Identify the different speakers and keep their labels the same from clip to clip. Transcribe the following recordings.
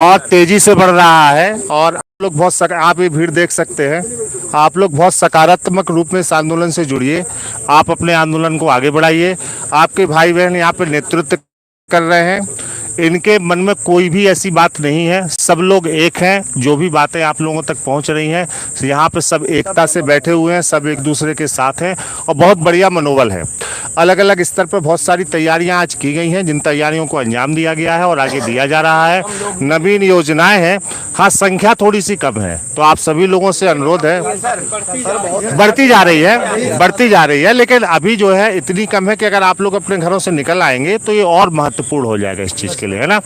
Speaker 1: और तेजी से बढ़ रहा है। और आप लोग आप ये भीड़ देख सकते हैं। आप लोग बहुत सकारात्मक रूप में इस आंदोलन से जुड़िए। आप अपने आंदोलन को आगे बढ़ाइए। आपके भाई बहन यहाँ पे नेतृत्व कर रहे हैं। इनके मन में कोई भी ऐसी बात नहीं है। सब लोग एक हैं। जो भी बातें आप लोगों तक पहुंच रही हैं, यहाँ पे सब एकता से बैठे हुए हैं, सब एक दूसरे के साथ हैं और बहुत बढ़िया मनोबल है। अलग अलग स्तर पर बहुत सारी तैयारियां आज की गई हैं, जिन तैयारियों को अंजाम दिया गया है और आगे दिया जा रहा है। नवीन योजनाएं हैं। हाँ, संख्या थोड़ी सी कम है, तो आप सभी लोगों से अनुरोध है। बढ़ती जा रही है, लेकिन अभी जो है इतनी कम है कि अगर आप लोग अपने घरों से निकल आएंगे तो ये और महत्वपूर्ण हो जाएगा इस चीज़ के लिए, है ना।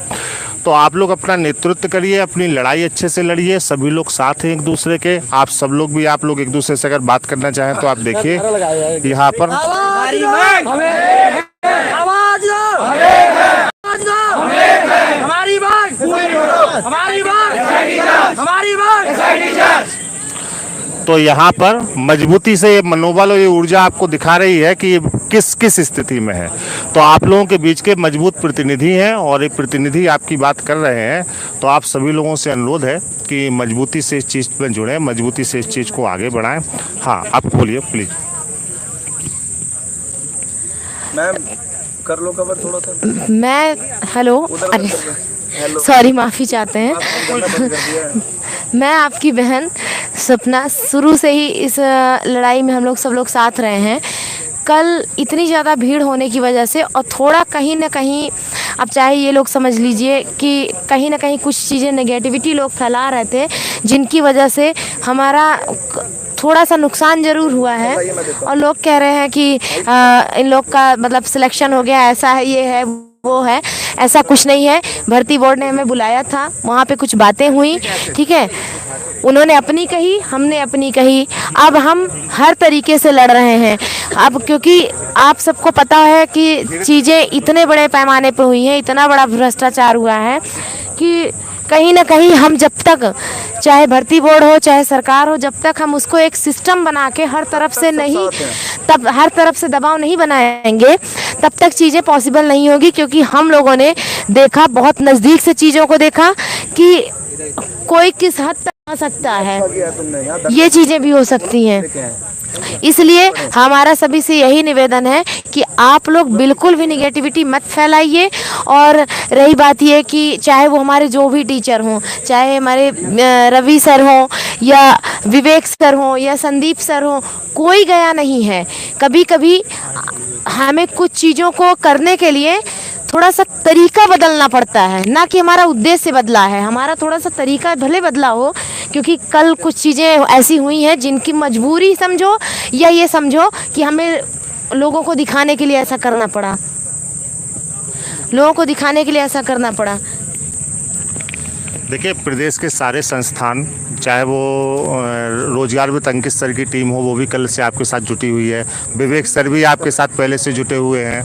Speaker 1: तो आप लोग अपना नेतृत्व करिए, अपनी लड़ाई अच्छे से लड़िए। सभी लोग साथ हैं एक दूसरे के। आप सब लोग भी, आप लोग एक दूसरे से अगर बात करना चाहें तो आप देखिए यहाँ पर तो यहाँ पर मजबूती से ये मनोबल और ये ऊर्जा आपको दिखा रही है कि किस किस स्थिति में है। तो आप लोगों के बीच के मजबूत प्रतिनिधि हैं और एक प्रतिनिधि आपकी बात कर रहे हैं। तो आप सभी लोगों से अनुरोध है कि मजबूती से इस चीज़ में जुड़ें, मजबूती से इस चीज़ को आगे बढ़ाएं। हाँ, आप बोलिए प्लीज़।
Speaker 2: मैम कर लो कवर थोड़ा सा।
Speaker 3: मैं हेलो, सॉरी, माफ़ी चाहते हैं। मैं आपकी बहन सपना, शुरू से ही इस लड़ाई में हम लोग सब लोग साथ रहे हैं। कल इतनी ज़्यादा भीड़ होने की वजह से और थोड़ा कहीं ना कहीं, अब चाहे ये लोग समझ लीजिए कि कहीं ना कहीं कुछ चीज़ें नेगेटिविटी लोग फैला रहे थे, जिनकी वजह से हमारा थोड़ा सा नुकसान ज़रूर हुआ है। और लोग कह रहे हैं कि इन लोग का मतलब सिलेक्शन हो गया, ऐसा है, ये है, वो है। ऐसा कुछ नहीं है। भर्ती बोर्ड ने हमें बुलाया था, वहाँ पे कुछ बातें हुई, ठीक है। उन्होंने अपनी कही, हमने अपनी कही। अब हम हर तरीके से लड़ रहे हैं। अब क्योंकि आप सबको पता है कि चीज़ें इतने बड़े पैमाने पर हुई हैं, इतना बड़ा भ्रष्टाचार हुआ है कि कहीं ना कहीं हम जब तक, चाहे भर्ती बोर्ड हो चाहे सरकार हो, जब तक हम उसको एक सिस्टम बना के हर तरफ से दबाव नहीं बनाएंगे, तब तक चीज़ें पॉसिबल नहीं होगी। क्योंकि हम लोगों ने देखा, बहुत नज़दीक से चीज़ों को देखा कि कोई किस हद तक आ सकता है, ये चीज़ें भी हो सकती हैं। इसलिए हमारा सभी से यही निवेदन है कि आप लोग बिल्कुल भी निगेटिविटी मत फैलाइए। और रही बात ये कि चाहे वो हमारे जो भी टीचर हों, चाहे हमारे रवि सर हों या विवेक सर हों या संदीप सर हों, कोई गया नहीं है। कभी कभी हमें कुछ चीज़ों को करने के लिए थोड़ा सा तरीका बदलना पड़ता है, ना कि हमारा उद्देश्य बदला है। हमारा थोड़ा सा तरीका भले बदला हो, क्योंकि कल कुछ चीज़ें ऐसी हुई हैं जिनकी मजबूरी समझो या ये समझो कि हमें लोगों को दिखाने के लिए ऐसा करना पड़ा,
Speaker 1: देखिए, प्रदेश के सारे संस्थान, चाहे वो रोजगार वित्त अंकित सर की टीम हो, वो भी कल से आपके साथ जुटी हुई है। विवेक सर भी आपके साथ पहले से जुटे हुए हैं।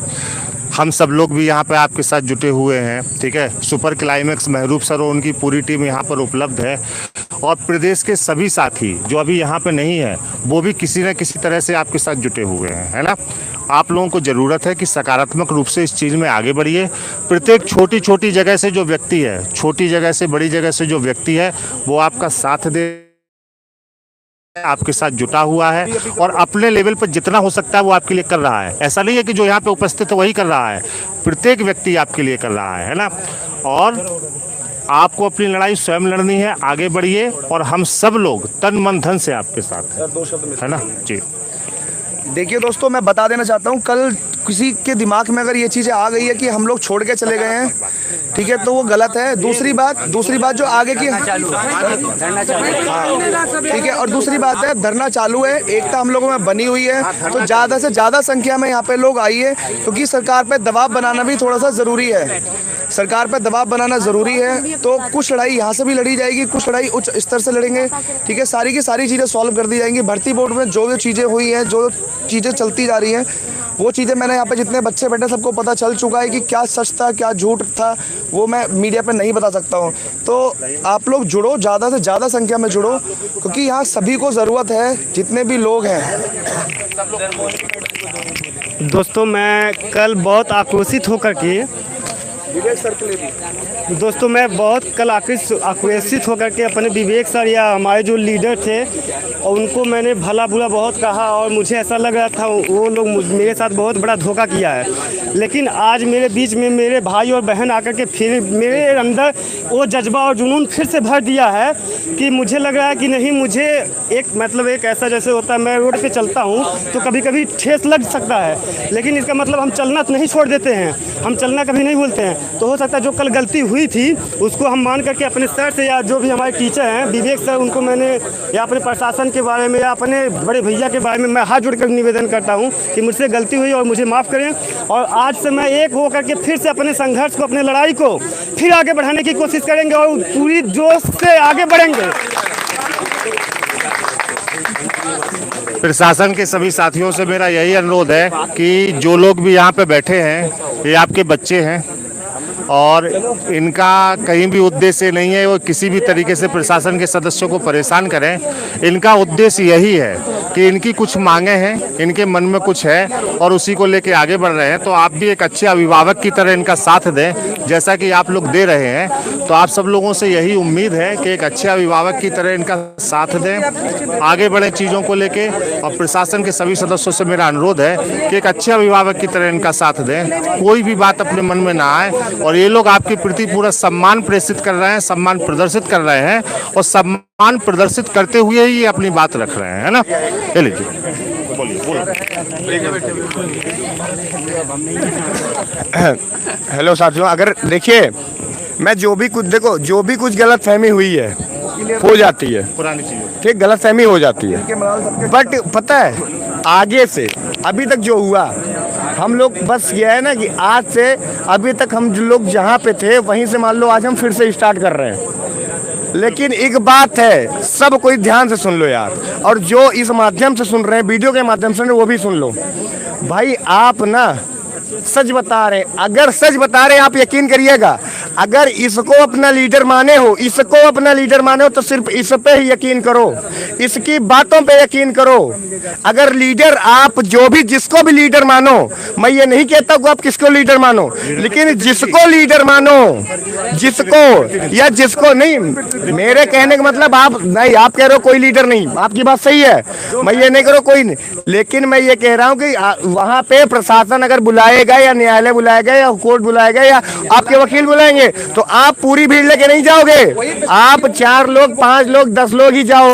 Speaker 1: हम सब लोग भी यहाँ पे आपके साथ जुटे हुए हैं, ठीक है। सुपर क्लाइमेक्स महरूब सर और उनकी पूरी टीम यहाँ पर उपलब्ध है। और प्रदेश के सभी साथी जो अभी यहाँ पे नहीं है, वो भी किसी न किसी तरह से आपके साथ जुटे हुए हैं, है ना। आप लोगों को ज़रूरत है कि सकारात्मक रूप से इस चीज़ में आगे बढ़िए। प्रत्येक छोटी छोटी जगह से जो व्यक्ति है, छोटी जगह से बड़ी जगह से जो व्यक्ति है, वो आपका साथ दे, आपके साथ जुटा हुआ है और अपने लेवल पर जितना हो सकता है वो आपके लिए कर रहा है। ऐसा नहीं है कि जो यहाँ पे उपस्थित है वही कर रहा है, प्रत्येक व्यक्ति आपके लिए कर रहा है ना। और आपको अपनी लड़ाई स्वयं लड़नी है, आगे बढ़िए। और हम सब लोग तन मन धन से आपके साथ हैं, है ना जी।
Speaker 2: देखिए दोस्तों, मैं बता देना चाहता हूँ, कल किसी के दिमाग में अगर ये चीज़ें आ गई है कि हम लोग छोड़ के चले गए हैं, ठीक है, तो वो गलत है। दूसरी बात जो आगे की, हाँ ठीक है, और दूसरी बात है, धरना चालू है, एकता हम लोगों में बनी हुई है। तो ज़्यादा से ज़्यादा संख्या में यहाँ पे लोग आइए, क्योंकि सरकार पे दबाव बनाना भी थोड़ा सा ज़रूरी है। सरकार पे दबाव बनाना ज़रूरी है। तो कुछ लड़ाई यहाँ से भी लड़ी जाएगी, कुछ लड़ाई उच्च स्तर से लड़ेंगे, ठीक है। सारी की सारी चीज़ें सॉल्व कर दी जाएंगी। भर्ती बोर्ड में जो भी चीज़ें हुई हैं, जो चीज़ें चलती जा रही हैं, वो चीज़ें मैंने यहाँ पे जितने बच्चे बैठे सबको पता चल चुका है कि क्या सच था क्या झूठ था, वो मैं मीडिया पे नहीं बता सकता हूँ। तो आप लोग जुड़ो, ज़्यादा से ज़्यादा संख्या में जुड़ो, क्योंकि यहाँ सभी को ज़रूरत है, जितने भी लोग हैं।
Speaker 4: दोस्तों, मैं कल बहुत आक्रोशित होकर के
Speaker 2: विवेक सर के लिए भी।
Speaker 4: दोस्तों मैं बहुत कल आक्रोशित होकर के अपने विवेक सर या हमारे जो लीडर थे और उनको मैंने भला बुरा बहुत कहा और मुझे ऐसा लग रहा था वो लोग मेरे साथ बहुत बड़ा धोखा किया है। लेकिन आज मेरे बीच में मेरे भाई और बहन आकर के फिर मेरे अंदर वो जज्बा और जुनून फिर से भर दिया है कि मुझे लग रहा है कि नहीं, मुझे एक ऐसा जैसे होता है, मैं रोड पे चलता हूँ तो कभी कभी ठेस लग सकता है, लेकिन इसका मतलब हम चलना नहीं छोड़ देते हैं, हम चलना कभी नहीं भूलते हैं। तो हो सकता है जो कल गलती हुई थी उसको हम मान करके अपने सर से या जो भी हमारे टीचर हैं विवेक सर, उनको मैंने या अपने प्रशासन के बारे में या अपने बड़े भैया के बारे में मैं हाथ जोड़कर निवेदन करता हूँ कि मुझसे गलती हुई और मुझे माफ़ करें। और आज से मैं एक हो करके फिर से अपने संघर्ष को, अपने लड़ाई को फिर आगे बढ़ाने की कोशिश करेंगे और पूरी जोश से आगे बढ़ेंगे।
Speaker 1: प्रशासन के सभी साथियों से मेरा यही अनुरोध है कि जो लोग भी यहाँ पे बैठे हैं ये आपके बच्चे हैं और इनका कहीं भी उद्देश्य नहीं है वो किसी भी तरीके से प्रशासन के सदस्यों को परेशान करें। इनका उद्देश्य यही है कि इनकी कुछ मांगे हैं, इनके मन में कुछ है और उसी को लेके आगे बढ़ रहे हैं। तो आप भी एक अच्छे अभिभावक की तरह इनका साथ दें जैसा कि आप लोग दे रहे हैं। तो आप सब लोगों से यही उम्मीद है कि एक अच्छे अभिभावक की तरह इनका साथ दें, आगे बढ़े चीज़ों को लेके। और प्रशासन के सभी सदस्यों से मेरा अनुरोध है कि एक अच्छे अभिभावक की तरह इनका साथ दें, कोई भी बात अपने मन में ना आए। और ये लोग आपके प्रति पूरा सम्मान प्रेषित कर रहे हैं, सम्मान प्रदर्शित कर रहे हैं और सम्मान प्रदर्शित करते हुए ही ये अपनी बात रख रहे हैं, है ना। ले लीजिए,
Speaker 5: हेलो साथियों, अगर देखिए मैं जो भी कुछ गलत फहमी हुई है हो जाती है,
Speaker 1: पुरानी चीज़ें
Speaker 5: ठीक, गलत फहमी हो जाती है, बट पता है आगे से अभी तक जो हुआ हम लोग बस ये है ना कि आज से अभी तक हम जो लोग जहाँ पे थे वहीं से मान लो आज हम फिर से स्टार्ट कर रहे हैं। लेकिन एक बात है, सब कोई ध्यान से सुन लो यार, और जो इस माध्यम से सुन रहे हैं, वीडियो के माध्यम से वो भी सुन लो भाई। आप ना सच बता रहे हैं, अगर सच बता रहे हैं आप यकीन करिएगा। अगर इसको अपना लीडर माने हो तो सिर्फ इस पे ही यकीन करो, इसकी बातों पे यकीन करो। अगर लीडर आप जो भी जिसको भी लीडर मानो, मैं ये नहीं कहता कि आप किसको लीडर मानो, लेकिन जिसको लीडर मानो, जिसको नहीं, मेरे कहने का मतलब आप नहीं, आप कह रहे हो कोई लीडर नहीं, आपकी बात सही है, मैं ये नहीं कह रहा कोई नहीं, लेकिन मैं ये कह रहा हूँ कि वहाँ पे प्रशासन अगर बुलाएगा या न्यायालय बुलाएगा या कोर्ट बुलाएगा या आपके वकील बुलाएंगे तो आप पूरी भीड़ लेके नहीं जाओगे। आप 4 लोग 5 लोग 10 लोग ही जाओ,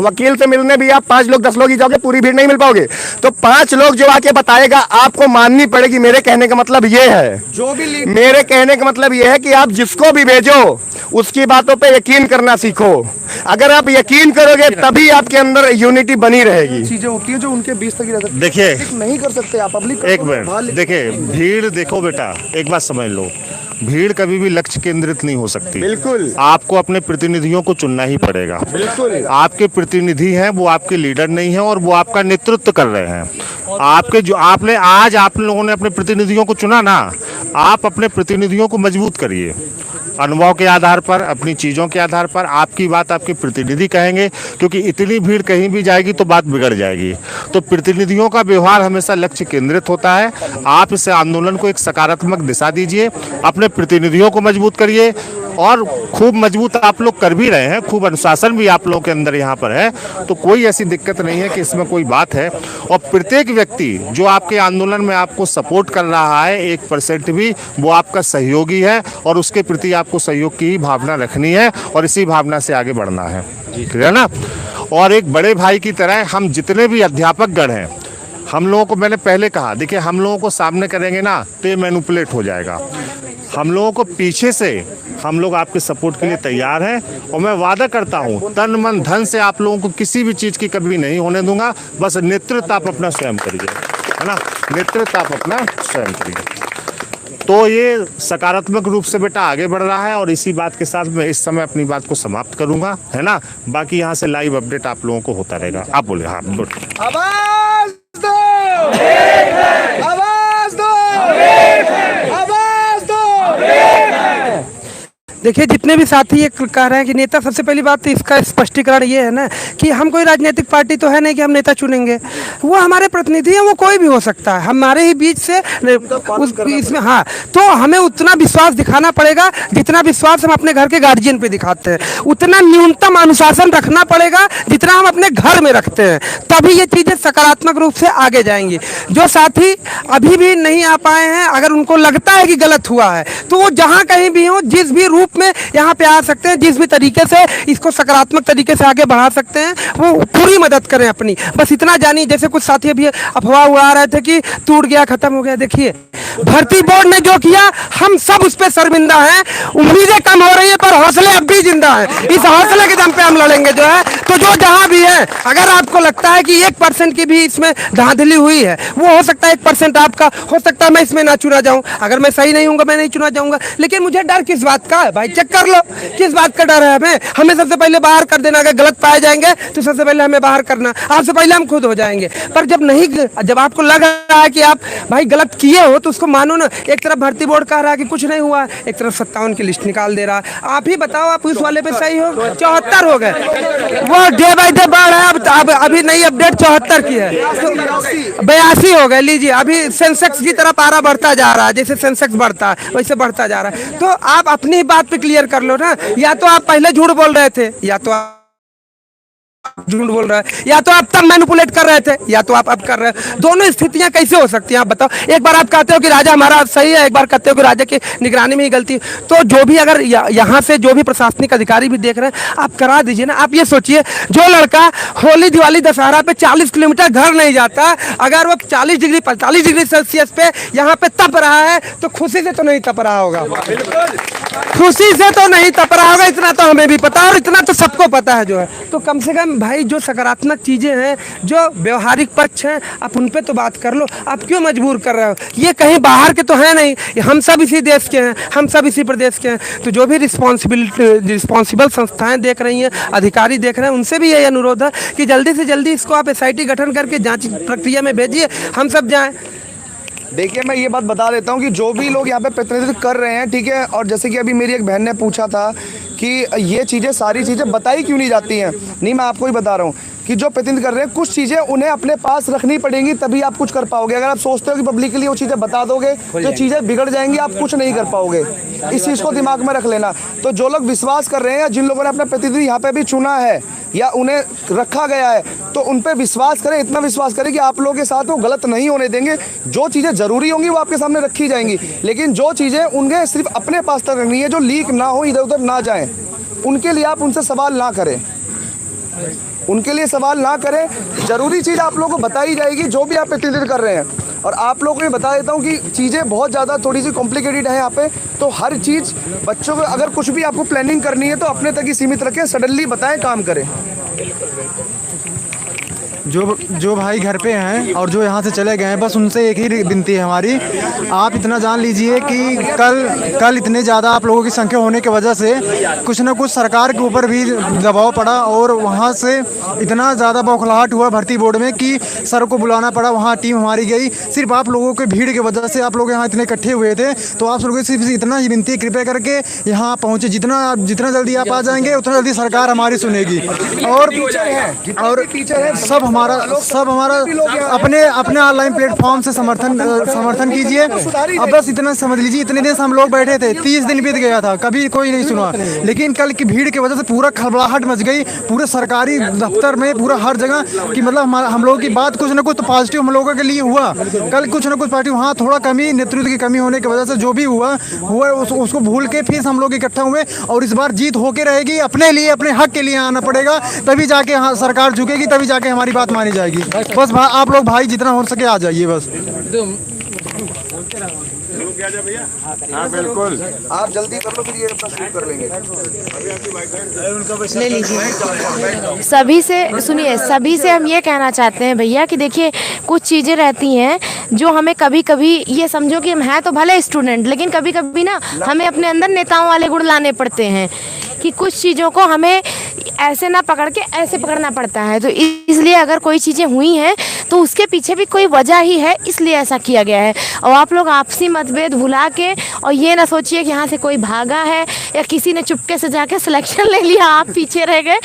Speaker 5: वकील से मिलने भी आप 5 लोग 10 लोग ही जाओगे, पूरी भीड़ नहीं मिल पाओगे। तो 5 लोग जो आके बताएगा आपको माननी पड़ेगी। मेरे कहने का मतलब ये है, मेरे कहने का मतलब ये है कि आप जिसको भी भेजो उसकी बातों पे यकीन करना सीखो। अगर आप यकीन करोगे तभी आपके अंदर यूनिटी बनी रहेगी।
Speaker 2: चीजें होती है जो उनके बीच तक ही रह सकती है।
Speaker 1: देखिए
Speaker 2: नहीं कर सकते आप पब्लिक।
Speaker 1: एक मिनट देखिए, भीड़ देखो बेटा, एक बात समझ लो, भीड़ कभी भी लक्ष्य केंद्रित नहीं हो सकती।
Speaker 5: बिल्कुल,
Speaker 1: आपको अपने प्रतिनिधियों को चुनना ही पड़ेगा।
Speaker 5: बिल्कुल,
Speaker 1: आपके प्रतिनिधि हैं वो आपके लीडर नहीं है और वो आपका नेतृत्व कर रहे हैं। आपके जो आपने आज आप लोगों ने अपने प्रतिनिधियों को चुना ना, आप अपने प्रतिनिधियों को मजबूत करिए, अनुभव के आधार पर, अपनी चीज़ों के आधार पर। आपकी बात आपके प्रतिनिधि कहेंगे, क्योंकि इतनी भीड़ कहीं भी जाएगी तो बात बिगड़ जाएगी। तो प्रतिनिधियों का व्यवहार हमेशा लक्ष्य केंद्रित होता है। आप इस आंदोलन को एक सकारात्मक दिशा दीजिए, अपने प्रतिनिधियों को मजबूत करिए और खूब मजबूत आप लोग कर भी रहे हैं, खूब अनुशासन भी आप लोगों के अंदर यहाँ पर है। तो कोई ऐसी दिक्कत नहीं है कि इसमें कोई बात है। और प्रत्येक व्यक्ति जो आपके आंदोलन में आपको सपोर्ट कर रहा है 1% भी, वो आपका सहयोगी है और उसके प्रति आपको सहयोग की ही भावना रखनी है और इसी भावना से आगे बढ़ना है, ठीक है ना। और एक बड़े भाई की तरह हम जितने भी अध्यापकगण हैं, हम लोगों को, मैंने पहले कहा, देखिए हम लोगों को सामने करेंगे ना तो ये मैनिपुलेट हो जाएगा। हम लोगों को पीछे से हम लोग आपके सपोर्ट के लिए तैयार हैं और मैं वादा करता हूं तन मन धन से आप लोगों को किसी भी चीज़ की कमी नहीं होने दूंगा। बस नेतृत्व आप अपना स्वयं करिए, है ना, नेतृत्व आप अपना स्वयं करिए। तो ये सकारात्मक रूप से बेटा आगे बढ़ रहा है और इसी बात के साथ मैं इस समय अपनी बात को समाप्त करूंगा, है ना। बाकी यहाँ से लाइव अपडेट आप लोगों को होता रहेगा। आप बोले। हाँ,
Speaker 2: आवाज दो, आवाज दो, आवाज दो।
Speaker 6: देखिए जितने भी साथी ये कह रहे हैं कि नेता, सबसे पहली बात तो इसका स्पष्टीकरण ये है ना कि हम कोई राजनीतिक पार्टी तो है नहीं कि हम नेता चुनेंगे। वो हमारे प्रतिनिधि हैं, वो कोई भी हो सकता है, हमारे ही बीच से इसमें। हाँ, तो हमें उतना विश्वास दिखाना पड़ेगा जितना विश्वास हम अपने घर के गार्जियन पे दिखाते हैं, उतना न्यूनतम अनुशासन रखना पड़ेगा जितना हम अपने घर में रखते हैं, तभी ये चीज़ें सकारात्मक रूप से आगे जाएंगी। जो साथी अभी भी नहीं आ पाए हैं, अगर उनको लगता है कि गलत हुआ है तो वो जहाँ कहीं भी हो, जिस भी रूप में यहाँ पे आ सकते हैं, जिस भी तरीके से इसको सकारात्मक तरीके से आगे बढ़ा सकते हैं, वो पूरी मदद करें अपनी। बस इतना जानिए, जैसे कुछ साथी अभी अफवाह उड़ा रहे थे कि टूट गया, खत्म हो गया। देखिए भर्ती बोर्ड ने जो किया, हम सब उस पर शर्मिंदा हैं। उम्मीदें कम हो रही है पर हौसले अब भी जिंदा हैं। इस हौसले के दम पे हम लड़ेंगे जो है। तो जो जहां भी है, अगर आपको लगता है कि 1% की भी इसमें धांधली हुई है, वो हो सकता है 1% आपका, हो सकता है मैं इसमें ना चुना जाऊं। अगर मैं सही नहीं हूंगा, मैं नहीं चुना जाऊंगा। लेकिन मुझे डर किस बात का है भाई? चेक कर लो किस बात का डर है हमें सबसे पहले बाहर कर देना। अगर गलत पाए जाएंगे तो सबसे पहले हमें बाहर करना, आपसे पहले हम खुद हो जाएंगे। पर जब आपको लग रहा है कि आप भाई गलत किए हो तो उसको मानो ना। एक तरफ भर्ती बोर्ड कह रहा है कि कुछ नहीं हुआ, एक तरफ 57 की लिस्ट निकाल दे रहा है। आप ही बताओ, आप उस वाले पे सही हो? 74 हो गए, वो डे बाय डे बढ़ है। अब अभी नई अपडेट 74 की है, 82 हो गए। लीजिए, अभी सेंसेक्स की तरफ पारा बढ़ता जा रहा है, जैसे सेंसेक्स बढ़ता है वैसे बढ़ता जा रहा है। तो आप अपनी बात पे क्लियर कर लो ना। या तो आप पहले झूठ बोल रहे थे, या तो आप झूठ बोल रहा है, या तो आप तब मैनिपुलेट कर रहे थे, या तो आप अब कर रहे हैं। दोनों स्थितियां कैसे हो सकती हैं आप बताओ? एक बार आप कहते हो कि राजा हमारा सही है, एक बार कहते हो कि राजा की निगरानी में ही गलती। तो जो भी अगर यहाँ से जो भी प्रशासनिक अधिकारी भी देख रहे हैं, आप करा दीजिए ना। आप ये सोचिए, जो लड़का होली दिवाली दशहरा पे 40 किलोमीटर घर नहीं जाता, अगर वो 40 डिग्री 45 डिग्री सेल्सियस पे यहाँ पे तप रहा है तो खुशी से तो नहीं तप रहा होगा, खुशी से तो नहीं तप रहा होगा। इतना तो हमें भी पता है और इतना तो सबको पता है जो है। तो कम से कम भाई जो सकारात्मक चीज़ें हैं, जो व्यवहारिक पक्ष हैं, आप उन पे तो बात कर लो। आप क्यों मजबूर कर रहे हो? ये कहीं बाहर के तो हैं नहीं, हम सब इसी देश के हैं, हम सब इसी प्रदेश के हैं। तो जो भी रिस्पॉन्सिबल संस्थाएं देख रही हैं, अधिकारी देख रहे हैं, उनसे भी यही अनुरोध है कि जल्दी से जल्दी इसको आप SIT गठन करके जाँच प्रक्रिया में भेजिए, हम सब जाएँ।
Speaker 2: देखिए, मैं ये बात बता देता हूँ कि जो भी लोग यहाँ पे प्रतिनिधित्व कर रहे हैं, ठीक है, और जैसे कि अभी मेरी एक बहन ने पूछा था कि ये चीज़ें, सारी चीज़ें बताई क्यों नहीं जाती हैं। नहीं, मैं आपको ही बता रहा हूँ कि जो प्रतिनिधित्व कर रहे हैं, कुछ चीज़ें उन्हें अपने पास रखनी पड़ेंगी, तभी आप कुछ कर पाओगे। अगर आप सोचते हो कि पब्लिकली वो चीज़ें बता दोगे तो चीज़ें बिगड़ जाएंगी, आप कुछ नहीं कर पाओगे। इस चीज़ को दिमाग में रख लेना। तो जो लोग विश्वास कर रहे हैं, जिन लोगों ने अपना प्रतिनिधि यहाँ पे भी चुना है या उन्हें रखा गया है, तो उन पर विश्वास करें, इतना विश्वास करें कि आप लोगों के साथ वो गलत नहीं होने देंगे। जो चीज़ें ज़रूरी होंगी वो आपके सामने रखी जाएंगी, लेकिन जो चीज़ें उन्हें सिर्फ अपने पास तक रखनी है, जो लीक ना हो, इधर उधर ना जाएं, उनके लिए आप उनसे सवाल ना करें, उनके लिए सवाल ना करें। ज़रूरी चीज़ आप लोगों को बताई जाएगी, जो भी आप प्रतिनिधित्व कर रहे हैं। और आप लोगों को बता देता हूँ कि चीज़ें बहुत ज़्यादा थोड़ी सी कॉम्प्लिकेटेड है यहाँ पे। तो हर चीज़ बच्चों को, अगर कुछ भी आपको प्लानिंग करनी है तो अपने तक ही सीमित रखें, सडनली बताएं, काम करें।
Speaker 7: जो भाई घर पे हैं और जो यहाँ से चले गए हैं, बस उनसे एक ही विनती है हमारी, आप इतना जान लीजिए कि कल इतने ज़्यादा आप लोगों की संख्या होने की वजह से कुछ ना कुछ सरकार के ऊपर भी दबाव पड़ा और वहाँ से इतना ज़्यादा बौखलाहट हुआ भर्ती बोर्ड में कि सर को बुलाना पड़ा, वहाँ टीम हमारी गई। सिर्फ आप लोगों के भीड़ की वजह से आप लोग यहाँ इतने इकट्ठे हुए थे। तो आप लोगों से सिर्फ इतना ही विनती, कृपया करके यहाँ पहुँचे। जितना जल्दी आप आ जाएंगे उतना जल्दी सरकार हमारी सुनेगी। और सब हमारा अपने ऑनलाइन प्लेटफॉर्म से समर्थन कीजिए। अब बस इतना समझ लीजिए, इतने दिन से हम लोग बैठे थे, 30 दिन बीत गया था, कभी कोई नहीं सुना। लेकिन कल की भीड़ की वजह से पूरा खलबलाहट मच गई, पूरे सरकारी दफ्तर में, पूरा हर जगह कि मतलब हम लोगों की बात कुछ ना कुछ तो पॉजिटिव हम लोगों के लिए हुआ। कल कुछ ना कुछ पॉजिटिव, हाँ थोड़ा कमी, नेतृत्व की कमी होने की वजह से जो भी हुआ उसको भूल के फिर हम लोग इकट्ठा हुए। और इस बार जीत होके रहेगी, अपने लिए, अपने हक के लिए आना पड़ेगा, तभी जाके सरकार झुकेगी, तभी जाके हमारी बात मानी जाएगी। बस आप लोग भाई जितना हो सके आ जाइए बस।
Speaker 1: हाँ बिल्कुल,
Speaker 2: आप जल्दी कर लो, फिर ये अपना शुरू कर लेंगे।
Speaker 3: ले लीजिए। सभी से सुनिए, सभी से हम ये कहना चाहते हैं भैया कि देखिए, कुछ चीज़ें रहती हैं जो हमें कभी कभी, ये समझो कि हम हैं तो भले स्टूडेंट, लेकिन कभी कभी ना हमें अपने अंदर नेताओं वाले गुण लाने पड़ते हैं कि कुछ चीज़ों को हमें ऐसे ना पकड़ के ऐसे पकड़ना पड़ता है। तो इसलिए अगर कोई चीज़ें हुई हैं तो तो उसके पीछे भी कोई वजह ही है, इसलिए ऐसा किया गया है। और आप लोग आपसी मतभेद भुला के और ये ना सोचिए कि यहाँ से कोई भागा है या किसी ने चुपके से जाके सिलेक्शन ले लिया, आप पीछे रह गए।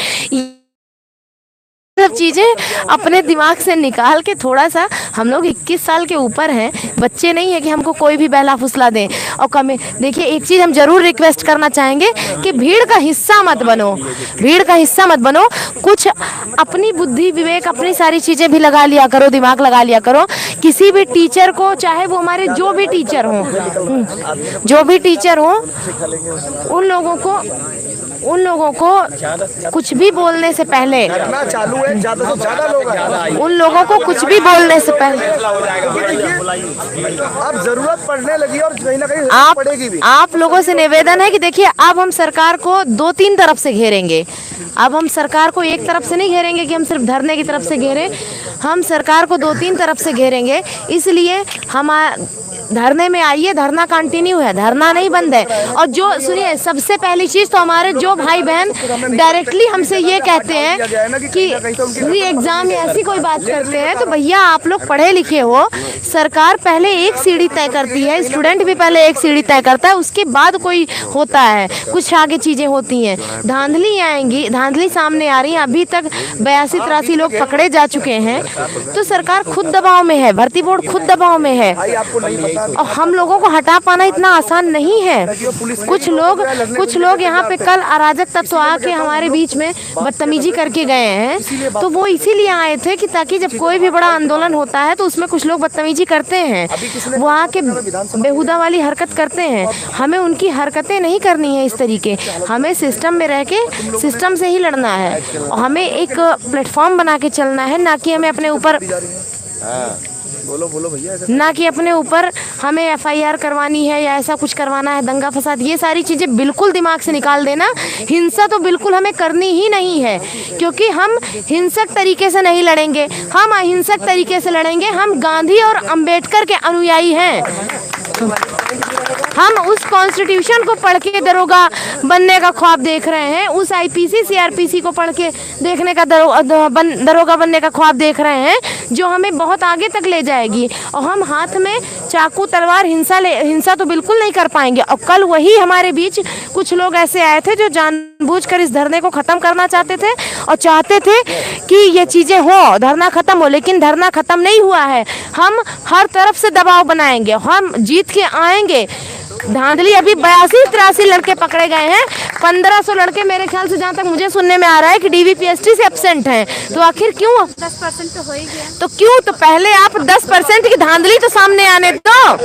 Speaker 3: सब चीज़ें अपने दिमाग से निकाल के थोड़ा सा, हम लोग 21 साल के ऊपर हैं, बच्चे नहीं है कि हमको कोई भी बहला फुसला दें। और कम देखिए, एक चीज़ हम जरूर रिक्वेस्ट करना चाहेंगे कि भीड़ का हिस्सा मत बनो, भीड़ का हिस्सा मत बनो। कुछ अपनी बुद्धि विवेक, अपनी सारी चीज़ें भी लगा लिया करो, दिमाग लगा लिया करो। किसी भी टीचर को, चाहे वो हमारे जो भी टीचर हों, उन लोगों को कुछ भी बोलने से पहले,
Speaker 2: चालू है, ज्यादा से ज्यादा लोग हैं,
Speaker 3: उन लोगों को कुछ भी बोलने से पहले
Speaker 2: अब जरूरत पड़ने लगी और कहीं ना कहीं पड़ेगी भी।
Speaker 3: आप लोगों से निवेदन है कि देखिए, अब हम सरकार को 2-3 तरफ से घेरेंगे। अब हम सरकार को एक तरफ से नहीं घेरेंगे कि हम सिर्फ धरने की तरफ से घेरें, हम सरकार को 2-3 तरफ से घेरेंगे। इसलिए हम धरने में आइए, धरना कंटिन्यू है, धरना नहीं बंद है। और जो सुनिए, सबसे पहली चीज़ तो हमारे जो भाई बहन डायरेक्टली हमसे ये कहते हैं कि री एग्ज़ाम या ऐसी कोई बात करते हैं, तो भैया आप लोग पढ़े लिखे हो, सरकार पहले एक सीढ़ी तय करती है, स्टूडेंट भी पहले एक सीढ़ी तय करता है, उसके बाद कोई होता है, कुछ आगे चीज़ें होती हैं। धांधली आएंगी, धांधली सामने आ रही है। अभी तक 82-83 लोग पकड़े जा चुके हैं, तो सरकार खुद दबाव में है, भर्ती बोर्ड खुद दबाव में है, और हम लोगों को हटा पाना इतना आसान नहीं है। कुछ लोग यहाँ पे कल अराजक तत्व आके हमारे बीच में बदतमीजी करके गए हैं, तो वो इसीलिए आए थे कि ताकि जब कोई भी बड़ा आंदोलन होता है तो उसमें कुछ लोग बदतमीजी करते हैं, वो आके बेहुदा वाली हरकत करते हैं। हमें उनकी हरकतें नहीं करनी है इस तरीके, हमें सिस्टम में रह के सिस्टम से ही लड़ना है, और हमें एक प्लेटफॉर्म बना के चलना है, ना कि हमें अपने ऊपर ना कि अपने ऊपर हमें FIR करवानी है या ऐसा कुछ करवाना है, दंगा फसाद, ये सारी चीज़ें बिल्कुल दिमाग से निकाल देना। हिंसा तो बिल्कुल हमें करनी ही नहीं है, क्योंकि हम हिंसक तरीके से नहीं लड़ेंगे, हम अहिंसक तरीके से लड़ेंगे। हम गांधी और अंबेडकर के अनुयायी हैं। हम उस कॉन्स्टिट्यूशन को पढ़ के दरोगा बनने का ख्वाब देख रहे हैं, उस IPC CRPC को पढ़ के देखने का दरोगा बनने का ख्वाब देख रहे हैं, जो हमें बहुत आगे तक ले जाएगी। और हम हाथ में चाकू तलवार हिंसा तो बिल्कुल नहीं कर पाएंगे। और कल वही हमारे बीच कुछ लोग ऐसे आए थे जो जानबूझकर इस धरने को ख़त्म करना चाहते थे और चाहते थे कि ये चीज़ें हो, धरना ख़त्म हो, लेकिन धरना ख़त्म नहीं हुआ है। हम हर तरफ से दबाव बनाएंगे, हम जीत के आएंगे। धांधली अभी 82-83 लड़के पकड़े गए हैं, 1500 लड़के मेरे ख्याल से, जहाँ तक मुझे सुनने में आ रहा है कि DVPST से एब्सेंट हैं। तो आखिर क्यों? 10% तो हो ही गया। तो क्यों? तो पहले आप 10% की धांधली तो सामने आने दो।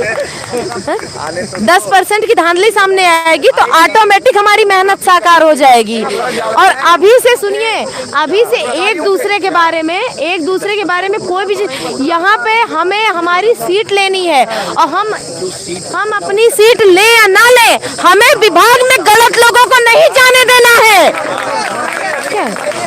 Speaker 3: 10% की धांधली सामने आएगी तो ऑटोमेटिक हमारी मेहनत साकार हो जाएगी। और अभी से सुनिए, अभी से एक दूसरे के बारे में कोई भी चीज, यहाँ पे हमें हमारी सीट लेनी है, और हम अपनी सीट ले या ना ले, हमें विभाग में गलत लोगों को नहीं जाने देना है।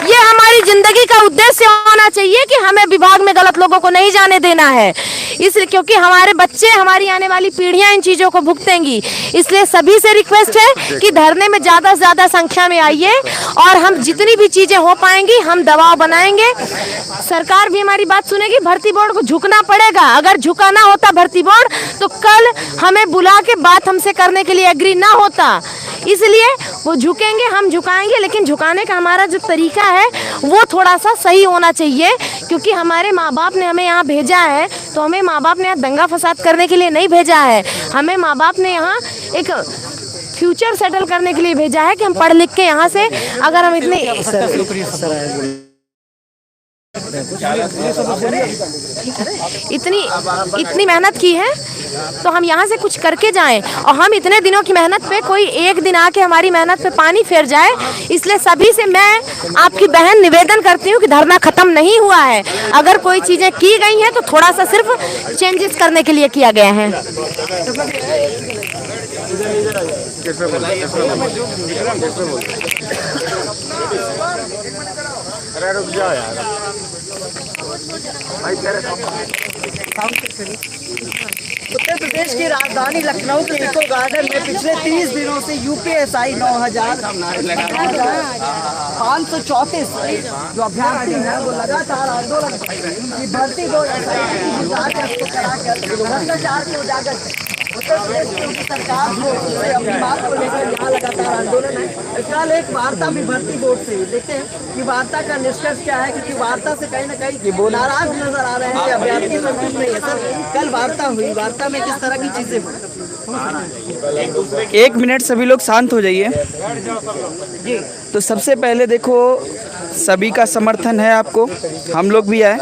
Speaker 3: ये हमारी जिंदगी का उद्देश्य होना चाहिए कि हमें विभाग में गलत लोगों को नहीं जाने देना है। इसलिए क्योंकि हमारे बच्चे, हमारी आने वाली पीढ़ियां इन चीज़ों को भुगतेंगी। इसलिए सभी से रिक्वेस्ट है कि धरने में ज़्यादा से ज़्यादा संख्या में आइए, और हम जितनी भी चीज़ें हो पाएंगी हम दबाव बनाएंगे। सरकार भी हमारी बात सुनेगी, भर्ती बोर्ड को झुकना पड़ेगा। अगर झुका ना होता भर्ती बोर्ड, तो कल हमें बुला के बात हमसे करने के लिए एग्री ना होता। इसलिए वो झुकेंगे, हम झुकाएंगे, लेकिन झुकाने का हमारा जो तरीका है वो थोड़ा सा सही होना चाहिए, क्योंकि हमारे माँ बाप ने हमें यहाँ भेजा है, तो हमें माँ बाप ने यहाँ दंगा फसाद करने के लिए नहीं भेजा है। हमें माँ बाप ने यहाँ एक फ्यूचर सेटल करने के लिए भेजा है कि हम पढ़ लिख के यहाँ से, अगर हम इतनी मेहनत की है तो हम यहाँ से कुछ करके जाएं, और हम इतने दिनों की मेहनत पे कोई एक दिन आके हमारी मेहनत पे पानी फेर जाए। इसलिए सभी से मैं, आपकी बहन, निवेदन करती हूँ कि धरना खत्म नहीं हुआ है। अगर कोई चीजें की गई हैं तो थोड़ा सा सिर्फ चेंजेस करने के लिए किया गया है।
Speaker 1: अरे रुक जाओ यार।
Speaker 8: उत्तर प्रदेश की राजधानी लखनऊ के इको गार्डन में पिछले 30 दिनों से यूपीएसआई 9,534 जो अभ्यर्थी हैं वो लगातार आंदोलन कर रहे हैं कि भर्ती बोर्ड भ्रष्टाचार को उजागर उत्तर प्रदेश की सरकार को अपनी बात को लेकर यहाँ लगातार आंदोलन है। फिलहाल एक वार्ता भी भर्ती बोर्ड से देखते हैं कि वार्ता का निष्कर्ष क्या है, क्योंकि वार्ता से कहीं ना कहीं नाराज नजर आ रहे हैं कि अभ्यर्थी संतुष्ट नहीं है। सर, कल वार्ता हुई, वार्ता में किस तरह की चीजें हुई?
Speaker 9: 1 मिनट सभी लोग शांत हो जाइए। तो सबसे पहले देखो, सभी का समर्थन है आपको, हम लोग भी आए,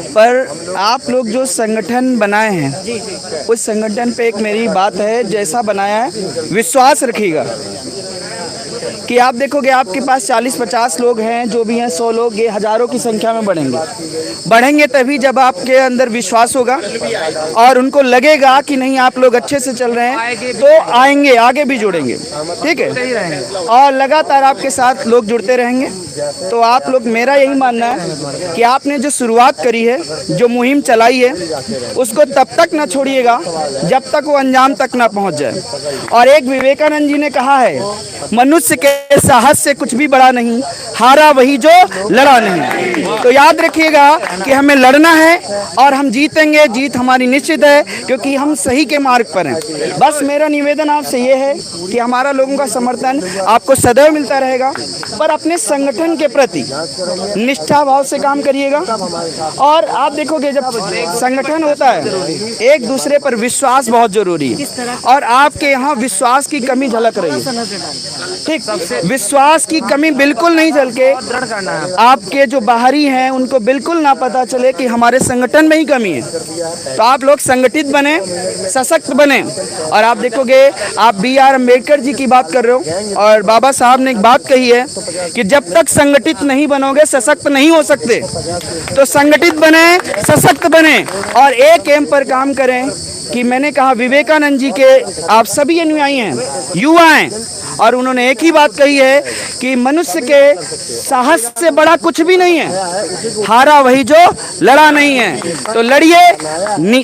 Speaker 9: पर आप लोग जो संगठन बनाए हैं उस संगठन पे एक मेरी बात है, जैसा बनाया है विश्वास रखिएगा कि आप देखोगे आपके पास 40-50 लोग हैं, जो भी हैं 100 लोग, ये हज़ारों की संख्या में बढ़ेंगे तभी जब आपके अंदर विश्वास होगा और उनको लगेगा कि नहीं आप लोग अच्छे से चल रहे हैं, तो आएंगे, आगे भी जुड़ेंगे, ठीक है, और लगातार आपके साथ लोग जुड़ते रहेंगे। तो आप लोग, मेरा यही मानना है कि आपने जो शुरुआत करी है, जो मुहिम चलाई है, उसको तब तक ना छोड़िएगा जब तक वो अंजाम तक ना पहुंच जाए। और एक विवेकानंद जी ने कहा है, मनुष्य के साहस से कुछ भी बड़ा नहीं, हारा वही जो लड़ा नहीं। तो याद रखिएगा कि हमें लड़ना है और हम जीतेंगे, जीत हमारी निश्चित है, क्योंकि हम सही के मार्ग पर हैं। बस मेरा निवेदन आपसे ये है कि हमारा लोगों का समर्थन आपको सदैव मिलता रहेगा, पर अपने संगठन के प्रति निष्ठा भाव से काम करिएगा। और आप देखोगे जब संगठन होता है, एक दूसरे पर विश्वास बहुत जरूरी है, और आपके यहाँ विश्वास की कमी झलक रही है, ठीक, विश्वास की कमी बिल्कुल नहीं झलके, आपके जो बाहरी हैं उनको बिल्कुल ना पता चले कि हमारे संगठन में ही कमी है। तो आप लोग संगठित बने, सशक्त बने। और आप देखोगे, आप BR अम्बेडकर जी की बात कर रहे हो, और बाबा साहब ने एक बात कही है कि जब तक संगठित नहीं बनोगे सशक्त नहीं हो सकते। तो संगठित बने, सशक्त बने और एक एम पर काम करें कि मैंने कहा विवेकानंद जी के आप सभी अनुयायी हैं, युवा हैं, और उन्होंने एक ही बात कही है कि मनुष्य के साहस से बड़ा कुछ भी नहीं है, हारा वही जो लड़ा नहीं है। तो लड़िए,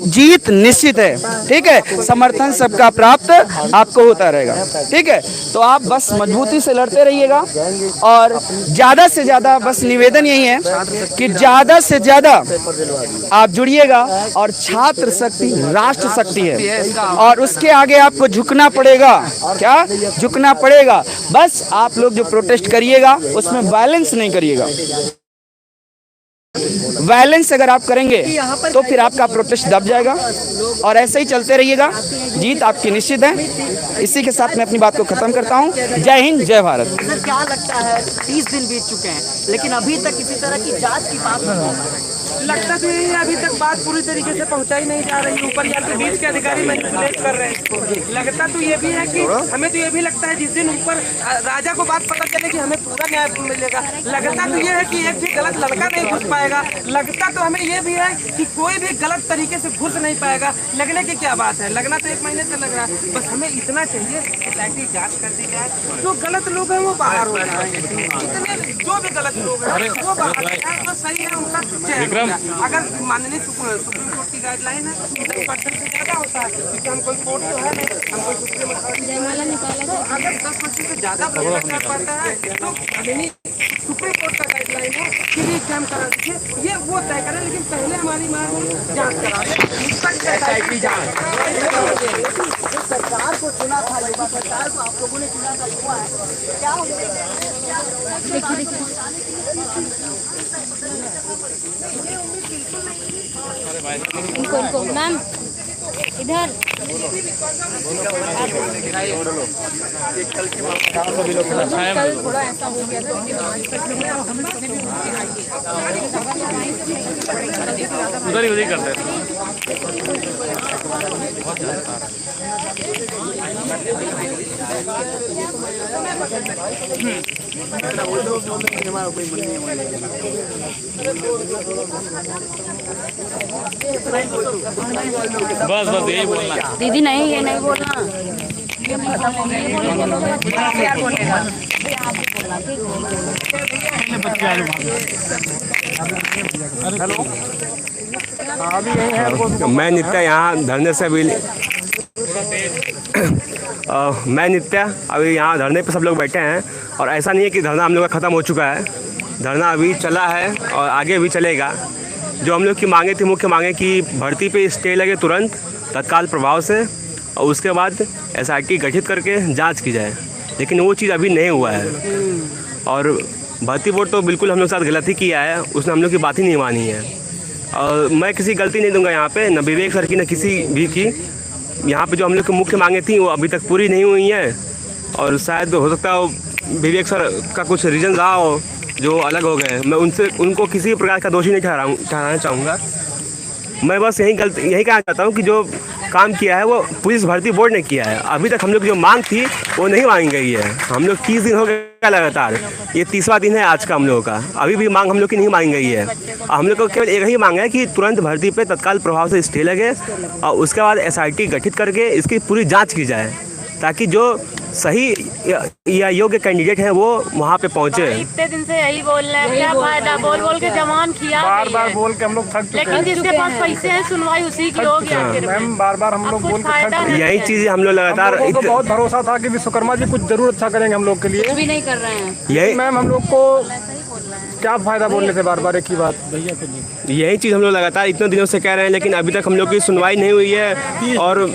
Speaker 9: जीत निश्चित है, ठीक है, समर्थन सबका प्राप्त आपको होता रहेगा, ठीक है। तो आप बस मजबूती से लड़ते रहिएगा, और ज़्यादा से ज़्यादा बस निवेदन यही है कि ज़्यादा से ज़्यादा आप जुड़िएगा। और छात्र शक्ति राष्ट्र शक्ति है, और उसके आगे आपको झुकना पड़ेगा। क्या झुकना पड़ेगा? बस आप लोग जो प्रोटेस्ट करिएगा उसमें वायलेंस नहीं करिएगा। वायलेंस अगर आप करेंगे तो फिर आपका प्रोटेस्ट दब जाएगा, और ऐसे ही चलते रहिएगा, जीत आपकी निश्चित है। इसी के साथ मैं अपनी बात को खत्म करता हूँ। जय हिंद, जय भारत।
Speaker 8: सर, क्या लगता है 30 दिन बीत चुके हैं लेकिन अभी तक किसी तरह की जांच की बात नहीं हो रही?
Speaker 6: लगता तो यही है, अभी तक बात पूरी तरीके से पहुंचाई नहीं जा रही, ऊपर या तो बीच के अधिकारी मैनिपुलेट कर रहे हैं इसको। लगता तो ये भी है कि हमें तो ये भी लगता है जिस दिन ऊपर राजा को बात पता चले कि हमें पूरा न्याय मिलेगा, लगता तो ये है कि एक भी गलत लड़का नहीं घुस पाएगा। लगता तो हमें ये भी है कि कोई भी गलत तरीके से घुस नहीं पाएगा। लगने की क्या बात है, लगना तो 1 महीने से लग रहा है। बस हमें इतना चाहिए सोसाइटी जाँच कर दी जाए, जो गलत लोग हैं वो बाहर हो जाएंगे, इतने जो भी गलत लोग हैं वो बाहर हो जाए, तो सही है उनका चयन। अगर माननीय सुप्रीम कोर्ट की गाइडलाइन है 10% से ज़्यादा होता है, क्योंकि हम कोई कोर्ट तो है नहीं, हम कोई सुप्रीम कोर्ट, अगर 10% से ज़्यादा भ्रष्टाचार पाता है तो माननीय सुप्रीम कोर्ट का गाइडलाइन है कि एग्जाम करा दीजिए, ये वो तय करें, लेकिन पहले हमारी मांग जाँच करा दें।
Speaker 8: सरकार को चुना था, युवा सरकार को आप लोगों ने चुना था, युवा है, क्या
Speaker 3: इनको मैम इधर कल थोड़ा ऐसा हो गया था
Speaker 1: उधर ही करते हैं। बस यही बोलना।
Speaker 3: दीदी नहीं, ये नहीं बोलना।
Speaker 1: हेलो।
Speaker 10: मैं नित्या यहाँ धरने से अभी यहाँ धरने पे सब लोग बैठे हैं और ऐसा नहीं है कि धरना हम लोग का ख़त्म हो चुका है। धरना अभी चला है और आगे भी चलेगा। जो हम लोग की मांगे थी, मुख्य मांगे कि भर्ती पे स्टे लगे तुरंत तत्काल प्रभाव से और उसके बाद SIT गठित करके जांच की जाए, लेकिन वो चीज़ अभी नहीं हुआ है। और भर्ती बोर्ड तो बिल्कुल हम लोग साथ गलत ही किया है, उसने हम लोग की बात ही नहीं मानी है। और मैं किसी गलती नहीं दूंगा यहाँ पे, न विवेक सर की न किसी भी की। यहाँ पे जो हम लोग की मुख्य मांगे थी वो अभी तक पूरी नहीं हुई हैं और शायद हो सकता हो विवेक सर का कुछ रीज़न रहा हो जो अलग हो गए। मैं उनको किसी प्रकार का दोषी नहीं ठहराना चाहूँगा। मैं बस यही कहना चाहता हूँ कि जो काम किया है वो पुलिस भर्ती बोर्ड ने किया है। अभी तक हम लोग की जो मांग थी वो नहीं मांगी गई है। हम लोग 30 दिन हो गए लगातार, ये 30वां दिन है आज का हम लोगों का, अभी भी मांग हम लोग की नहीं मांगी गई है। हम लोग को केवल एक ही मांग है कि तुरंत भर्ती पे तत्काल प्रभाव से स्टे लगे और उसके बाद SIT गठित करके इसकी पूरी जाँच की जाए, ताकि जो सही या योग्य कैंडिडेट हैं वो वहाँ पे पहुँचे।
Speaker 11: इतने दिन से यही बोल रहे हैं, क्या फायदा, बोल बोल के जमान किया,
Speaker 1: बार बोल के हम लोग थक चुके हैं।
Speaker 11: लेकिन जिसके पास पैसे हैं सुनवाई उसी की होगी।
Speaker 1: मैम बार हम लोग बोल के
Speaker 10: यही चीज़ हम लोग लगातार
Speaker 1: बहुत भरोसा था कि विश्वकर्मा जी कुछ जरूर अच्छा करेंगे हम लोग के लिए,
Speaker 11: भी नहीं कर रहे हैं।
Speaker 10: यही
Speaker 1: मैम हम लोग को क्या फायदा बोलने से बार एक ही बात।
Speaker 10: यही चीज़ हम लोग लगातार इतने दिनों से कह रहे हैं, लेकिन अभी तक हम लोग की सुनवाई नहीं हुई है। और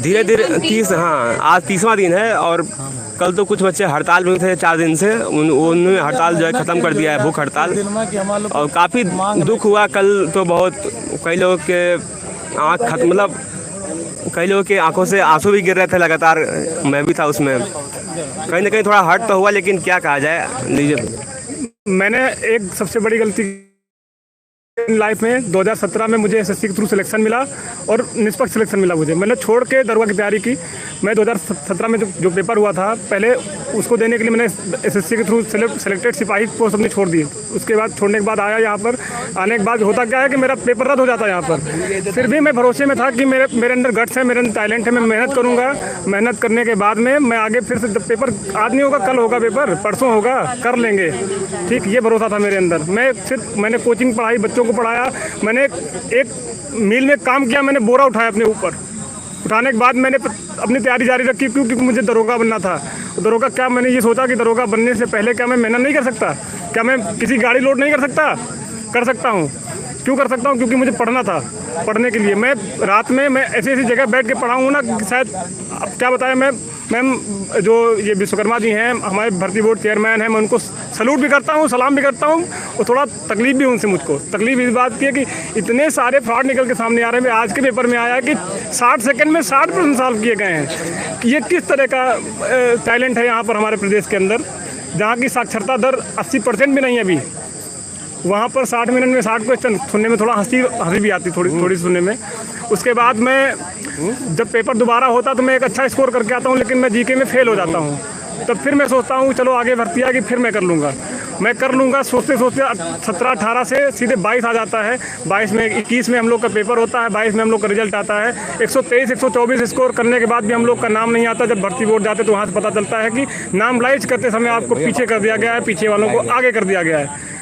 Speaker 10: धीरे धीरे आज 30वां दिन है और कल तो कुछ बच्चे हड़ताल में थे 4 दिन से, उन्होंने हड़ताल जो है ख़त्म कर दिया है, भूख हड़ताल। और काफ़ी दुख हुआ कल तो, बहुत कई लोगों के कई लोगों की आंखों से आंसू भी गिर रहे थे लगातार, मैं भी था उसमें। कहीं ना कहीं थोड़ा हर्ट तो हुआ, लेकिन क्या कहा जाए।
Speaker 1: मैंने एक सबसे बड़ी गलती लाइफ में 2017 में मुझे SSC के थ्रू सिलेक्शन मिला और निष्पक्ष सिलेक्शन मिला मुझे। मैंने छोड़ के दरोगा की तैयारी की। मैं 2017 में जो पेपर हुआ था पहले उसको देने के लिए मैंने SSC के थ्रू सेलेक्टेड सिपाही पोस्ट अपनी छोड़ दी। उसके बाद छोड़ने के बाद आया यहाँ पर। आने के बाद होता क्या है कि मेरा पेपर रद्द हो जाता है यहाँ पर। फिर भी मैं भरोसे में था कि मेरे अंदर गट्स है, मेरे अंदर टैलेंट है, मैं मेहनत करूँगा। मेहनत करने के बाद में मैं आगे फिर से पेपर आज नहीं होगा, कल होगा पेपर, परसों होगा, कर लेंगे, ठीक, ये भरोसा था मेरे अंदर। मैंने कोचिंग पढ़ाई, बच्चों को पढ़ाया, मैंने एक मिल में काम किया, मैंने बोरा उठाया अपने ऊपर। उठाने के बाद मैंने अपनी तैयारी जारी रखी, क्योंकि मुझे दरोगा बनना था। दरोगा क्या, मैंने ये सोचा कि दरोगा बनने से पहले क्या मैं मेहनत नहीं कर सकता? क्या मैं किसी गाड़ी लोड नहीं कर सकता? कर सकता हूँ। क्यों कर सकता हूँ? क्योंकि मुझे पढ़ना था। पढ़ने के लिए मैं रात में मैं ऐसी जगह बैठ के पढ़ा हूँ ना, शायद अब क्या बताया। मैम जो ये विश्वकर्मा जी हैं, हमारे भर्ती बोर्ड चेयरमैन हैं, मैं उनको सलूट भी करता हूँ, सलाम भी करता हूँ। और थोड़ा तकलीफ भी उनसे मुझको तकलीफ इस बात की है कि इतने सारे फ्रॉड निकल के सामने आ रहे हैं। आज के पेपर में आया है कि 60 सेकंड में 60 प्रश्न सॉल्व किए गए हैं। ये किस तरह का टैलेंट है यहाँ पर हमारे प्रदेश के अंदर, जहाँ की साक्षरता दर 80% भी नहीं है अभी। वहाँ पर 60 मिनट में 60 क्वेश्चन सुनने में थोड़ा हंसी भी आती, थोड़ी सुनने में। उसके बाद मैं जब पेपर दोबारा होता तो मैं एक अच्छा स्कोर करके आता हूँ, लेकिन मैं जीके में फेल हो जाता हूँ। तब फिर मैं सोचता हूँ चलो आगे भर्ती आ गई, फिर मैं कर लूँगा। सोचते 17-18 से सीधे 22 आ जाता है। 22 में 21 में हम लोग का पेपर होता है, 22 में हम लोग का रिजल्ट आता है। 123-124 स्कोर करने के बाद भी हम लोग का नाम नहीं आता। जब भर्ती बोर्ड जाते तो वहाँ से पता चलता है कि नाम लाइज करते समय आपको पीछे कर दिया गया है, पीछे वालों को आगे कर दिया गया है।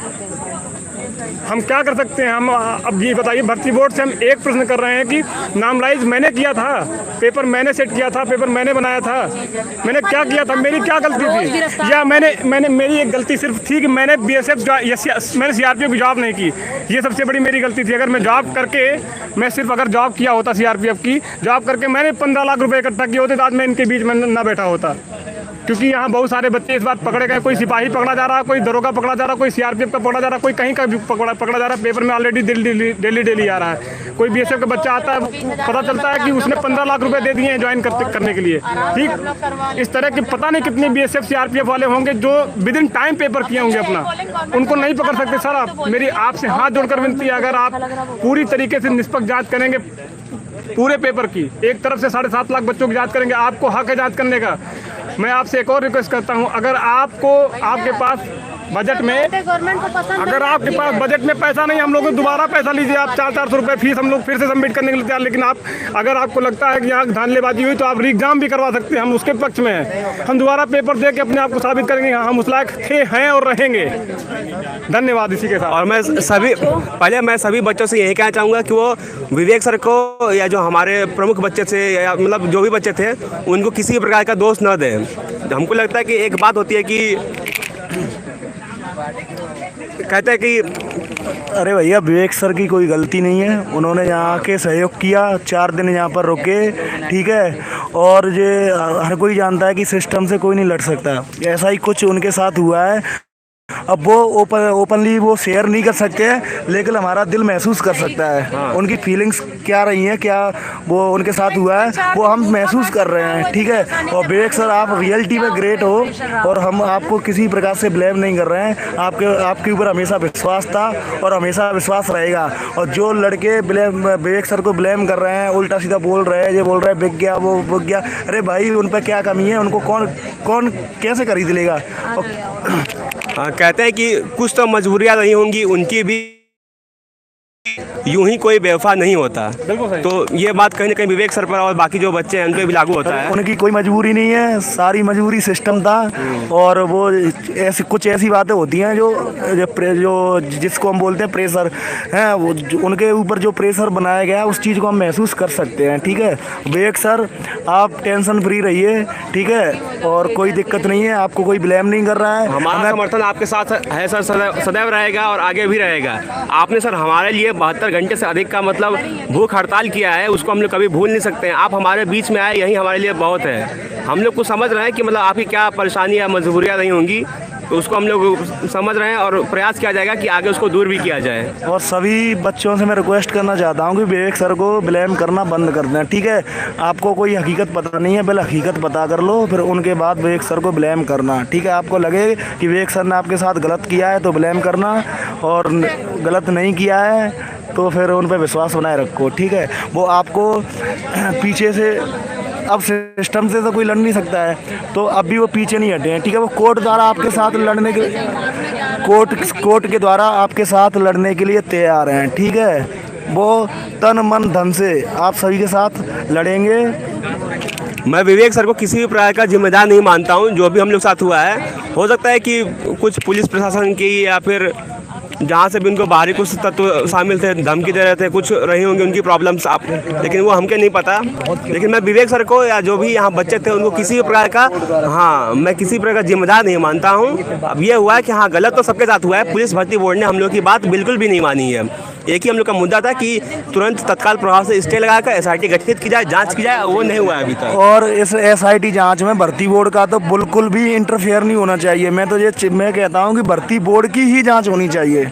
Speaker 1: हम क्या कर सकते हैं? हम अब ये बताइए, भर्ती बोर्ड से हम एक प्रश्न कर रहे हैं कि नामलाइज मैंने किया था, पेपर मैंने सेट किया था, पेपर मैंने बनाया था, मैंने क्या किया था, मेरी क्या गलती थी? या मेरी एक गलती सिर्फ थी कि मैंने BSF मैंने CRPF की जॉब नहीं की। ये सबसे बड़ी मेरी गलती थी। अगर मैं जॉब करके अगर जॉब किया होता, CRPF की जॉब करके मैंने 15 लाख रुपये इकट्ठा किए होते तो आज मैं इनके बीच में ना बैठा होता। क्योंकि यहाँ बहुत सारे बच्चे इस बात पकड़े गए, कोई सिपाही पकड़ा जा रहा, कोई दरोगा पकड़ा जा रहा, कोई CRPF का पकड़ा जा रहा, कोई कहीं का भी पकड़ा जा रहा है। पेपर में ऑलरेडी डेली आ रहा है। कोई BSF का बच्चा आता है, पता चलता है कि उसने 15 लाख रुपए दे दिए हैं ज्वाइन करने के लिए, ठीक। इस तरह के पता नहीं कितने BSF CRPF वाले होंगे जो विद इन टाइम पेपर किए होंगे अपना, उनको नहीं पकड़ सकते। सर मेरी आपसे हाथ जोड़कर विनती है, अगर आप पूरी तरीके से निष्पक्ष जाँच करेंगे पूरे पेपर की, एक तरफ से 7.5 लाख बच्चों की जाँच करेंगे, आपको हक है जाँच करने का। मैं आपसे एक और रिक्वेस्ट करता हूं, अगर आपके पास
Speaker 12: बजट में
Speaker 11: गवर्नमेंट को पसंद
Speaker 12: अगर आपके पास बजट में पैसा नहीं, हम लोग को दोबारा पैसा लीजिए आप 400 रुपये फीस हम लोग फिर से सबमिट करने के लिए तैयार। लेकिन आप अगर आपको लगता है कि यहाँ धांधलेबाजी हुई तो आप एग्जाम भी करवा सकते हैं, हम उसके पक्ष में हैं। हम दोबारा पेपर दे के अपने आप को साबित करेंगे हम उस लायक थे, हैं और रहेंगे। धन्यवाद। इसी के साथ
Speaker 10: और मैं सभी बच्चों से यही कहना चाहूँगा कि वो विवेक सर को या जो हमारे प्रमुख बच्चे थे या मतलब जो भी बच्चे थे उनको किसी भी प्रकार का दोष न दें। हमको लगता है कि एक बात होती है कि कहते हैं कि
Speaker 5: अरे भैया विवेक सर की कोई गलती नहीं है, उन्होंने यहाँ आके सहयोग किया, 4 दिन यहाँ पर रुके, ठीक है। और ये हर कोई जानता है कि सिस्टम से कोई नहीं लड़ सकता, ऐसा ही कुछ उनके साथ हुआ है। अब वो ओपनली वो शेयर नहीं कर सकते हैं, लेकिन हमारा दिल महसूस कर सकता है उनकी फीलिंग्स क्या रही हैं, क्या वो उनके साथ हुआ है वो हम महसूस कर रहे हैं, ठीक है। और विवेक सर आप रियलिटी में ग्रेट हो और हम आपको किसी प्रकार से ब्लेम नहीं कर रहे हैं। आपके ऊपर हमेशा विश्वास था और हमेशा विश्वास रहेगा। और जो लड़के विवेक सर को ब्लेम कर रहे हैं, उल्टा सीधा बोल रहे हैं, ये बोल रहे हैं बिक गया वो बिक गया, अरे भाई उन पर क्या कमी है, उनको कौन कैसे खरीद लेगा।
Speaker 10: कहते हैं कि कुछ तो मजबूरियाँ नहीं होंगी उनकी भी, यूं ही कोई बेवफा नहीं होता। तो ये बात कहीं ना कहीं विवेक सर पर और बाकी जो बच्चे हैं उन पर भी लागू होता है।
Speaker 5: उनकी कोई मजबूरी नहीं है, सारी मजबूरी सिस्टम था। और वो कुछ ऐसी बातें होती हैं जो जिसको हम बोलते हैं प्रेशर हैं, वो उनके ऊपर जो प्रेशर बनाया गया है उस चीज़ को हम महसूस कर सकते हैं, ठीक है। विवेक सर आप टेंशन फ्री रहिए, ठीक है, और कोई दिक्कत नहीं है, आपको कोई ब्लेम नहीं कर रहा है।
Speaker 10: हमारा समर्थन आपके साथ है सर, सदैव रहेगा और आगे भी रहेगा। आपने सर हमारे लिए 72 घंटे से अधिक का मतलब भूख हड़ताल किया है, उसको हम लोग कभी भूल नहीं सकते हैं। आप हमारे बीच में आए, यही हमारे लिए बहुत है। हम लोग को समझ रहे हैं कि मतलब आपकी क्या परेशानी या मजबूरियाँ नहीं होंगी, तो उसको हम लोग समझ रहे हैं और प्रयास किया जाएगा कि आगे उसको दूर भी किया जाए।
Speaker 5: और सभी बच्चों से मैं रिक्वेस्ट करना चाहता हूँ कि विवेक सर को ब्लेम करना बंद कर दें, ठीक है। आपको कोई हकीकत पता नहीं है, पहले हकीकत पता कर लो, फिर उनके बाद विवेक सर को ब्लेम करना, ठीक है। आपको लगे कि विवेक सर ने आपके साथ गलत किया है तो ब्लेम करना, और गलत नहीं किया है तो फिर उन पर विश्वास बनाए रखो, ठीक है। वो आपको पीछे से, अब सिस्टम से तो कोई लड़ नहीं सकता है, तो अब भी वो पीछे नहीं हटे हैं, ठीक है। वो कोर्ट द्वारा आपके साथ लड़ने के कोर्ट के द्वारा आपके साथ लड़ने के लिए तैयार हैं, ठीक है। वो तन मन धन से आप सभी के साथ लड़ेंगे।
Speaker 10: मैं विवेक सर को किसी भी प्रकार का जिम्मेदार नहीं मानता हूं, जो भी हम लोग साथ हुआ है। हो सकता है कि कुछ पुलिस प्रशासन की या फिर जहाँ से भी उनको बाहरी कुछ तत्व शामिल थे, धमकी दे रहे थे, कुछ रही होंगी उनकी प्रॉब्लम्स आप, लेकिन वो हमके नहीं पता। लेकिन मैं विवेक सर को या जो भी यहाँ बच्चे थे उनको किसी भी प्रकार का मैं किसी प्रकार का जिम्मेदार नहीं मानता हूँ। अब ये हुआ है कि गलत तो सबके साथ हुआ है। पुलिस भर्ती बोर्ड ने हम लोग की बात बिल्कुल भी नहीं मानी है। एक ही हम लोग का मुद्दा था कि तुरंत तत्काल प्रभाव से स्टे लगाकर SIT गठित की जाए, जांच की जाए, वो नहीं हुआ है अभी तक।
Speaker 5: और इस SIT जांच में भर्ती बोर्ड का तो बिल्कुल भी इंटरफेयर नहीं होना चाहिए। मैं कहता हूँ कि भर्ती बोर्ड की ही जांच होनी चाहिए।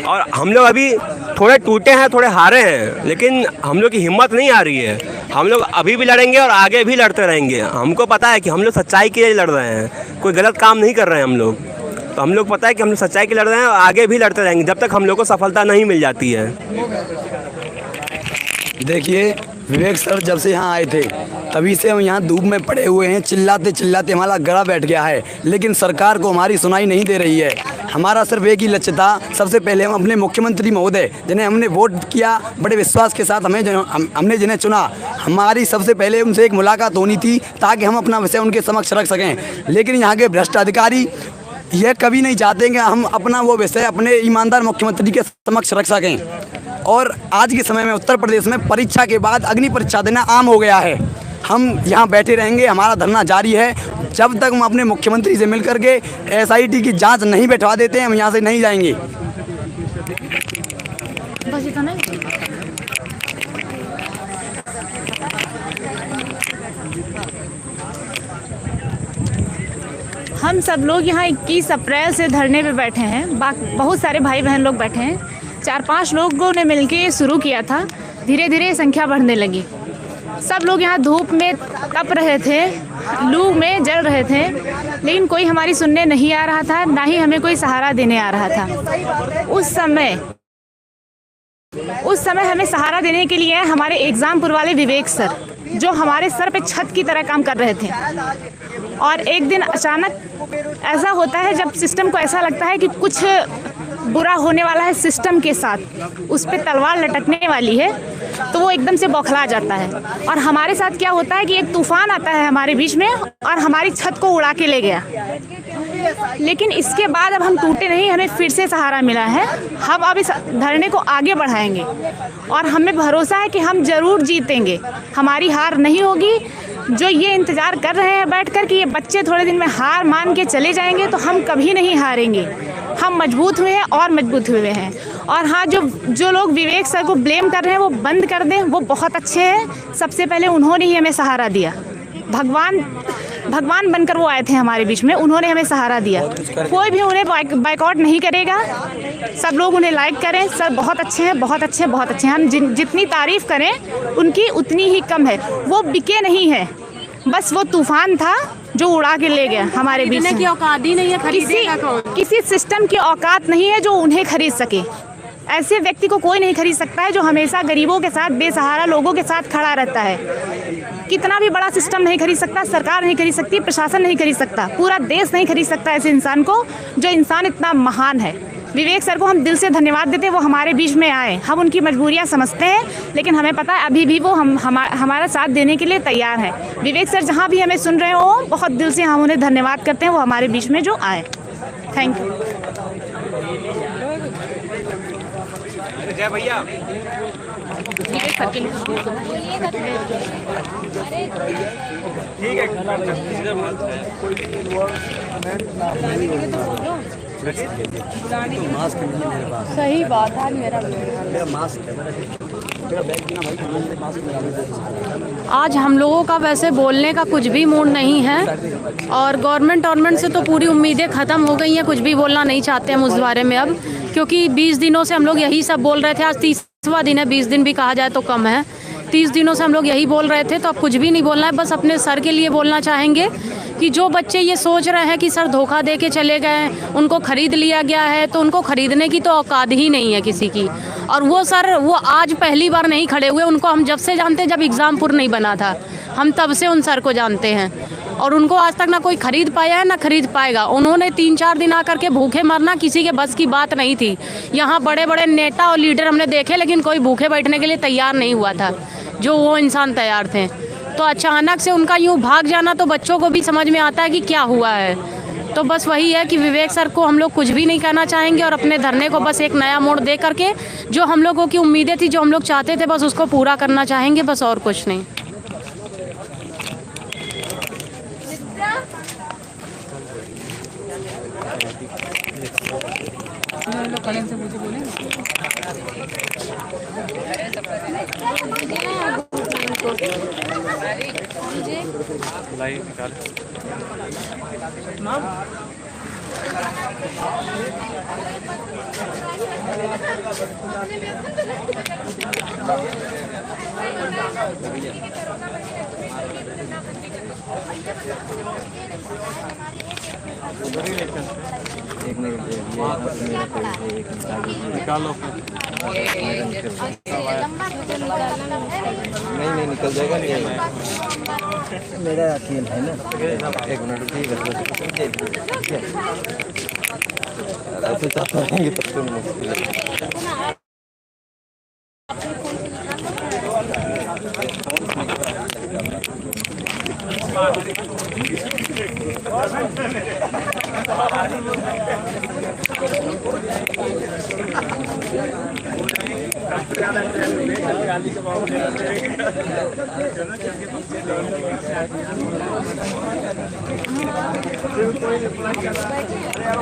Speaker 10: और हम लोग अभी थोड़े टूटे हैं, थोड़े हारे हैं, लेकिन हम लोग की हिम्मत नहीं आ रही है। हम लोग अभी भी लड़ेंगे और आगे भी लड़ते रहेंगे। हमको पता है कि हम लोग सच्चाई के लिए लड़ रहे हैं, कोई गलत काम नहीं कर रहे हैं हम लोग। तो हम लोग पता है कि हम लोग सच्चाई के लड़ रहे हैं और आगे भी लड़ते रहेंगे जब तक हम लोग को सफलता नहीं मिल जाती है।
Speaker 13: देखिए विवेक सर जब से यहाँ आए थे तभी से हम यहाँ धूप में पड़े हुए हैं, चिल्लाते चिल्लाते हमारा गला बैठ गया है, लेकिन सरकार को हमारी सुनाई नहीं दे रही है। हमारा सिर्फ एक ही लक्ष्य था, सबसे पहले हम अपने मुख्यमंत्री महोदय जिन्हें हमने वोट किया, बड़े विश्वास के साथ हमने जिन्हें चुना, हमारी सबसे पहले उनसे एक मुलाकात होनी थी ताकि हम अपना विषय उनके समक्ष रख सकें। लेकिन यहाँ के भ्रष्ट अधिकारी यह कभी नहीं चाहते कि हम अपना वो विषय अपने ईमानदार मुख्यमंत्री के समक्ष रख सकें। और आज के समय में उत्तर प्रदेश में परीक्षा के बाद अग्नि परीक्षा देना आम हो गया है। हम यहाँ बैठे रहेंगे, हमारा धरना जारी है जब तक हम अपने मुख्यमंत्री से मिल करके SIT की जांच नहीं बैठवा देते हैं, हम यहाँ से नहीं जाएंगे।
Speaker 11: बस इतना ही। हम सब लोग यहाँ 21 अप्रैल से धरने पे बैठे हैं। बहुत सारे भाई बहन लोग बैठे हैं। 4-5 लोगों ने मिलके शुरू किया था, धीरे धीरे संख्या बढ़ने लगी। सब लोग यहाँ धूप में तप रहे थे, लू में जल रहे थे, लेकिन कोई हमारी सुनने नहीं आ रहा था, ना ही हमें कोई सहारा देने आ रहा था। उस समय हमें सहारा देने के लिए हमारे एग्जामपुर वाले विवेक सर, जो हमारे सर पे छत की तरह काम कर रहे थे। और एक दिन अचानक ऐसा होता है जब सिस्टम को ऐसा लगता है कि कुछ बुरा होने वाला है सिस्टम के साथ, उस पर तलवार लटकने वाली है, तो वो एकदम से बौखला जाता है। और हमारे साथ क्या होता है कि एक तूफान आता है हमारे बीच में और हमारी छत को उड़ा के ले गया, लेकिन इसके बाद अब हम टूटे नहीं, हमें फिर से सहारा मिला है। हम अब इस धरने को आगे बढ़ाएंगे और हमें भरोसा है कि हम ज़रूर जीतेंगे, हमारी हार नहीं होगी। जो ये इंतज़ार कर रहे हैं बैठकर कि ये बच्चे थोड़े दिन में हार मान के चले जाएंगे, तो हम कभी नहीं हारेंगे। हम मजबूत हुए हैं और मजबूत हुए हैं। और हाँ, जो लोग विवेक सर को ब्लेम कर रहे हैं वो बंद कर दें, वो बहुत अच्छे हैं। सबसे पहले उन्होंने ही हमें सहारा दिया, भगवान बनकर वो आए थे हमारे बीच में, उन्होंने हमें सहारा दिया। कोई भी उन्हें बाइकआउट नहीं करेगा, सब लोग उन्हें लाइक करें। सर बहुत अच्छे हैं, बहुत अच्छे, बहुत अच्छे हैं। हम जितनी तारीफ़ करें उनकी उतनी ही कम है। वो बिके नहीं है, बस वो तूफान था जो उड़ा के ले गया हमारे बीच में।
Speaker 14: की औकात ही नहीं है,
Speaker 11: किसी सिस्टम की औकात नहीं है जो उन्हें खरीद सके। ऐसे व्यक्ति को कोई नहीं खरीद सकता है जो हमेशा गरीबों के साथ, बेसहारा लोगों के साथ खड़ा रहता है। कितना भी बड़ा सिस्टम नहीं खरीद सकता, सरकार नहीं खरीद सकती, प्रशासन नहीं खरीद सकता, पूरा देश नहीं खरीद सकता ऐसे इंसान को, जो इंसान इतना महान है। विवेक सर को हम दिल से धन्यवाद देते हैं, वो हमारे बीच में आए। हम उनकी मजबूरियां समझते हैं, लेकिन हमें पता है अभी भी वो हमारा साथ देने के लिए तैयार है। विवेक सर जहां भी हमें सुन रहे हो, बहुत दिल से हम उन्हें धन्यवाद करते हैं, वो हमारे बीच में जो आए। Thank you.
Speaker 10: जय भैया। ठीक है,
Speaker 14: सही बात है। मेरा आज हम लोगों का वैसे बोलने का कुछ भी मूड नहीं है, और गवर्नमेंट से तो पूरी उम्मीदें ख़त्म हो गई हैं। कुछ भी बोलना नहीं चाहते हम उस बारे में अब, क्योंकि 20 दिनों से हम लोग यही सब बोल रहे थे। आज 30वां दिन है, 20 दिन भी कहा जाए तो कम है। 30 दिनों से हम लोग यही बोल रहे थे, तो अब कुछ भी नहीं बोलना है। बस अपने सर के लिए बोलना चाहेंगे कि जो बच्चे ये सोच रहे हैं कि सर धोखा दे के चले गए, उनको ख़रीद लिया गया है, तो उनको ख़रीदने की तो औकात ही नहीं है किसी की। और वो सर, वो आज पहली बार नहीं खड़े हुए, उनको हम जब से जानते हैं, जब एग्ज़ामपुर नहीं बना था, हम तब से उन सर को जानते हैं। और उनको आज तक ना कोई ख़रीद पाया है ना ख़रीद पाएगा। उन्होंने 3-4 दिन आकर के भूखे मरना किसी के बस की बात नहीं थी। यहाँ बड़े बड़े नेता और लीडर हमने देखे, लेकिन कोई भूखे बैठने के लिए तैयार नहीं हुआ था जो वो इंसान तैयार थे। तो अचानक से उनका यूँ भाग जाना, तो बच्चों को भी समझ में आता है कि क्या हुआ है। तो बस वही है कि विवेक सर को हम लोग कुछ भी नहीं कहना चाहेंगे, और अपने धरने को बस एक नया मोड़ दे करके जो हम लोगों की उम्मीदें थी, जो हम लोग चाहते थे, बस उसको पूरा करना चाहेंगे, बस और कुछ नहीं।
Speaker 10: निकालो।
Speaker 15: नहीं निकल जाएगा, नहीं मेरा खेल है ना। 1 मिनट, ठीक है। ऐसे चाहते रहेंगे तब तो मुश्किल है।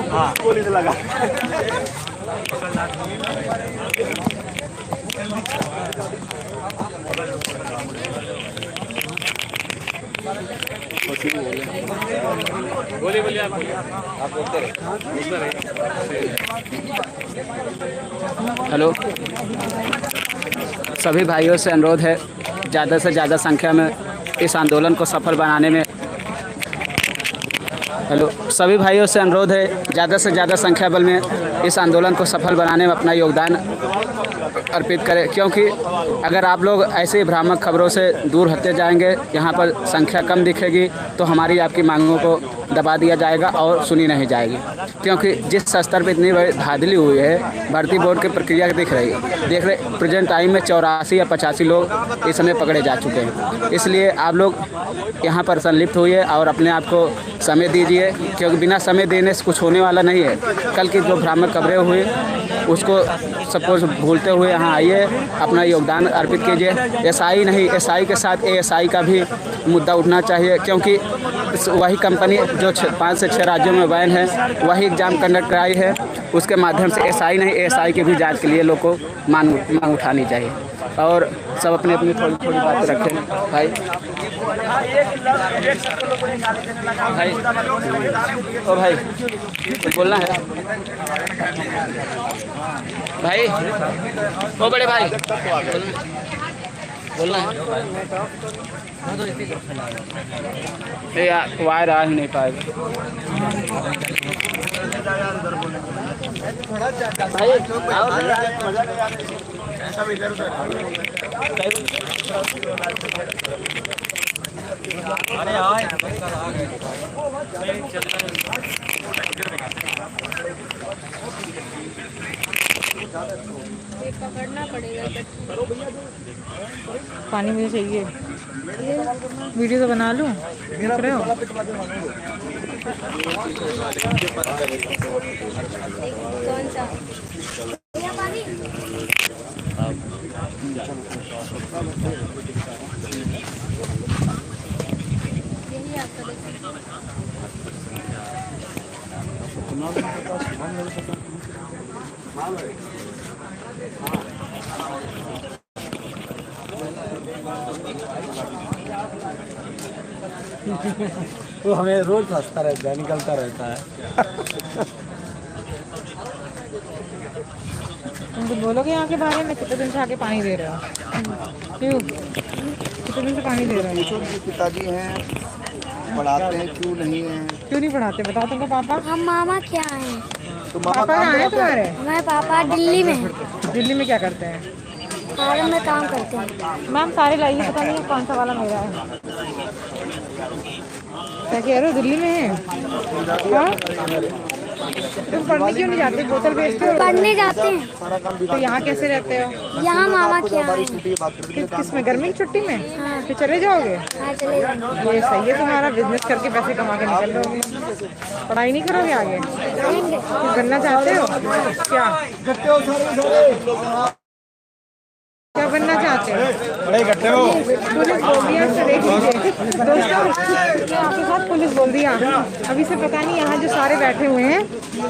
Speaker 10: हाँ, गोली से लगा। बोलिए आप बोलते रहे।
Speaker 16: हेलो, सभी भाइयों से अनुरोध है, ज़्यादा से ज़्यादा संख्या में इस आंदोलन को सफल बनाने में हेलो, सभी भाइयों से अनुरोध है ज़्यादा से ज़्यादा संख्या बल में इस आंदोलन को सफल बनाने में अपना योगदान अर्पित करें, क्योंकि अगर आप लोग ऐसे भ्रामक खबरों से दूर हटते जाएंगे, यहाँ पर संख्या कम दिखेगी तो हमारी आपकी मांगों को दबा दिया जाएगा और सुनी नहीं जाएगी। क्योंकि जिस स्तर पर इतनी बड़ी धांधली हुई है, भर्ती बोर्ड की प्रक्रिया देख रहे प्रेजेंट टाइम में 84 या 85 लोग इस समय पकड़े जा चुके हैं। इसलिए आप लोग यहाँ पर संलिप्त हुए और अपने आप को समय दीजिए, क्योंकि बिना समय देने से कुछ होने वाला नहीं है। कल की जो भ्रामक खबरें हुई उसको सपोज भूलते हुए यहाँ आइए, अपना योगदान अर्पित कीजिए। एसआई नहीं, एसआई के साथ एएसआई का भी मुद्दा उठना चाहिए, क्योंकि वही कंपनी जो 5 से 6 राज्यों में बैन है, वही एग्ज़ाम कंडक्ट कराई है, उसके माध्यम से एसआई नहीं एएसआई की भी जांच के लिए लोग को मांग उठानी चाहिए। और सब अपनी अपनी थोड़ी थोड़ी बातें रखें। भाई ओ भाई कुछ बोलना है भाई? ओ बड़े भाई बोलना है? यार वायर आ ही नहीं पाएगा
Speaker 11: पकड़ना पड़ेगा।
Speaker 17: पानी मुझे चाहिए, वीडियो तो बना लूँ, देख रहे हो?
Speaker 11: कौन सा?
Speaker 15: वो हमें रोज हंसता रहता है, निकलता रहता है।
Speaker 17: तुम कुछ बोलोगे यहाँ के बारे में? कितने दिन से आके पानी दे रहे हो? क्यों कितने दिन से पानी दे रहे हो?
Speaker 2: पिताजी हैं, पढ़ाते हैं, क्यों नहीं है?
Speaker 17: क्यों नहीं पढ़ाते? बताओ तुमको पापा।
Speaker 18: हम मामा क्या हैं?
Speaker 2: तो
Speaker 17: पापा कहाँ हैं तुम्हारे?
Speaker 18: हमारे पापा दिल्ली में हैं।
Speaker 17: दिल्ली में क्या करते हैं?
Speaker 18: फार्म में काम करते हैं।
Speaker 17: मैम सारे लाइए, पता नहीं कौन सा वाला मेरा है। क्या कह रहे हो? दिल्ली में है? हाँ? तुम पढ़ने क्यों नहीं जाते? बोतल बेचते हो?
Speaker 18: पढ़ने जाते हैं।
Speaker 17: तो यहाँ कैसे रहते हो?
Speaker 18: यहाँ मामा क्या हैं?
Speaker 17: किस में? गर्मी की छुट्टी में? फिर चले जाओगे?
Speaker 18: हाँ चले जाएंगे।
Speaker 17: ये सही है, तुम्हारा बिजनेस करके पैसे कमा के निकल रहोगे। पढ़ाई नहीं करोगे आगे? कुछ बनना चाहते हो? क्या बनना चाहते हो? पुलिस बोल दिया, देख लीजिए दोस्तों, आपके साथ पुलिस बोल दिया। अभी से पता नहीं यहाँ जो सारे बैठे हुए हैं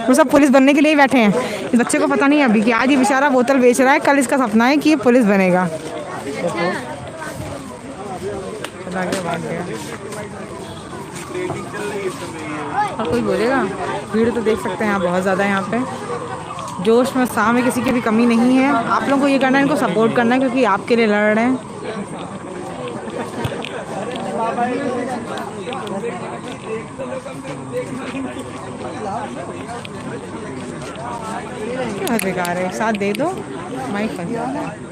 Speaker 17: वो सब पुलिस बनने के लिए ही बैठे हैं। इस बच्चे को पता नहीं अभी कि आज ये बेचारा बोतल बेच रहा है, कल इसका सपना है कि ये पुलिस बनेगा। और कोई बोलेगा? भीड़ तो देख सकते हैं यहाँ बहुत ज़्यादा है। यहाँ पे जोश में उत्साह में किसी की भी कमी नहीं है। आप लोगों को ये करना है, इनको सपोर्ट करना है, क्योंकि आपके लिए लड़ रहे हैं। क्या बेकार है, साथ दे दो, माइक फंस जाता है।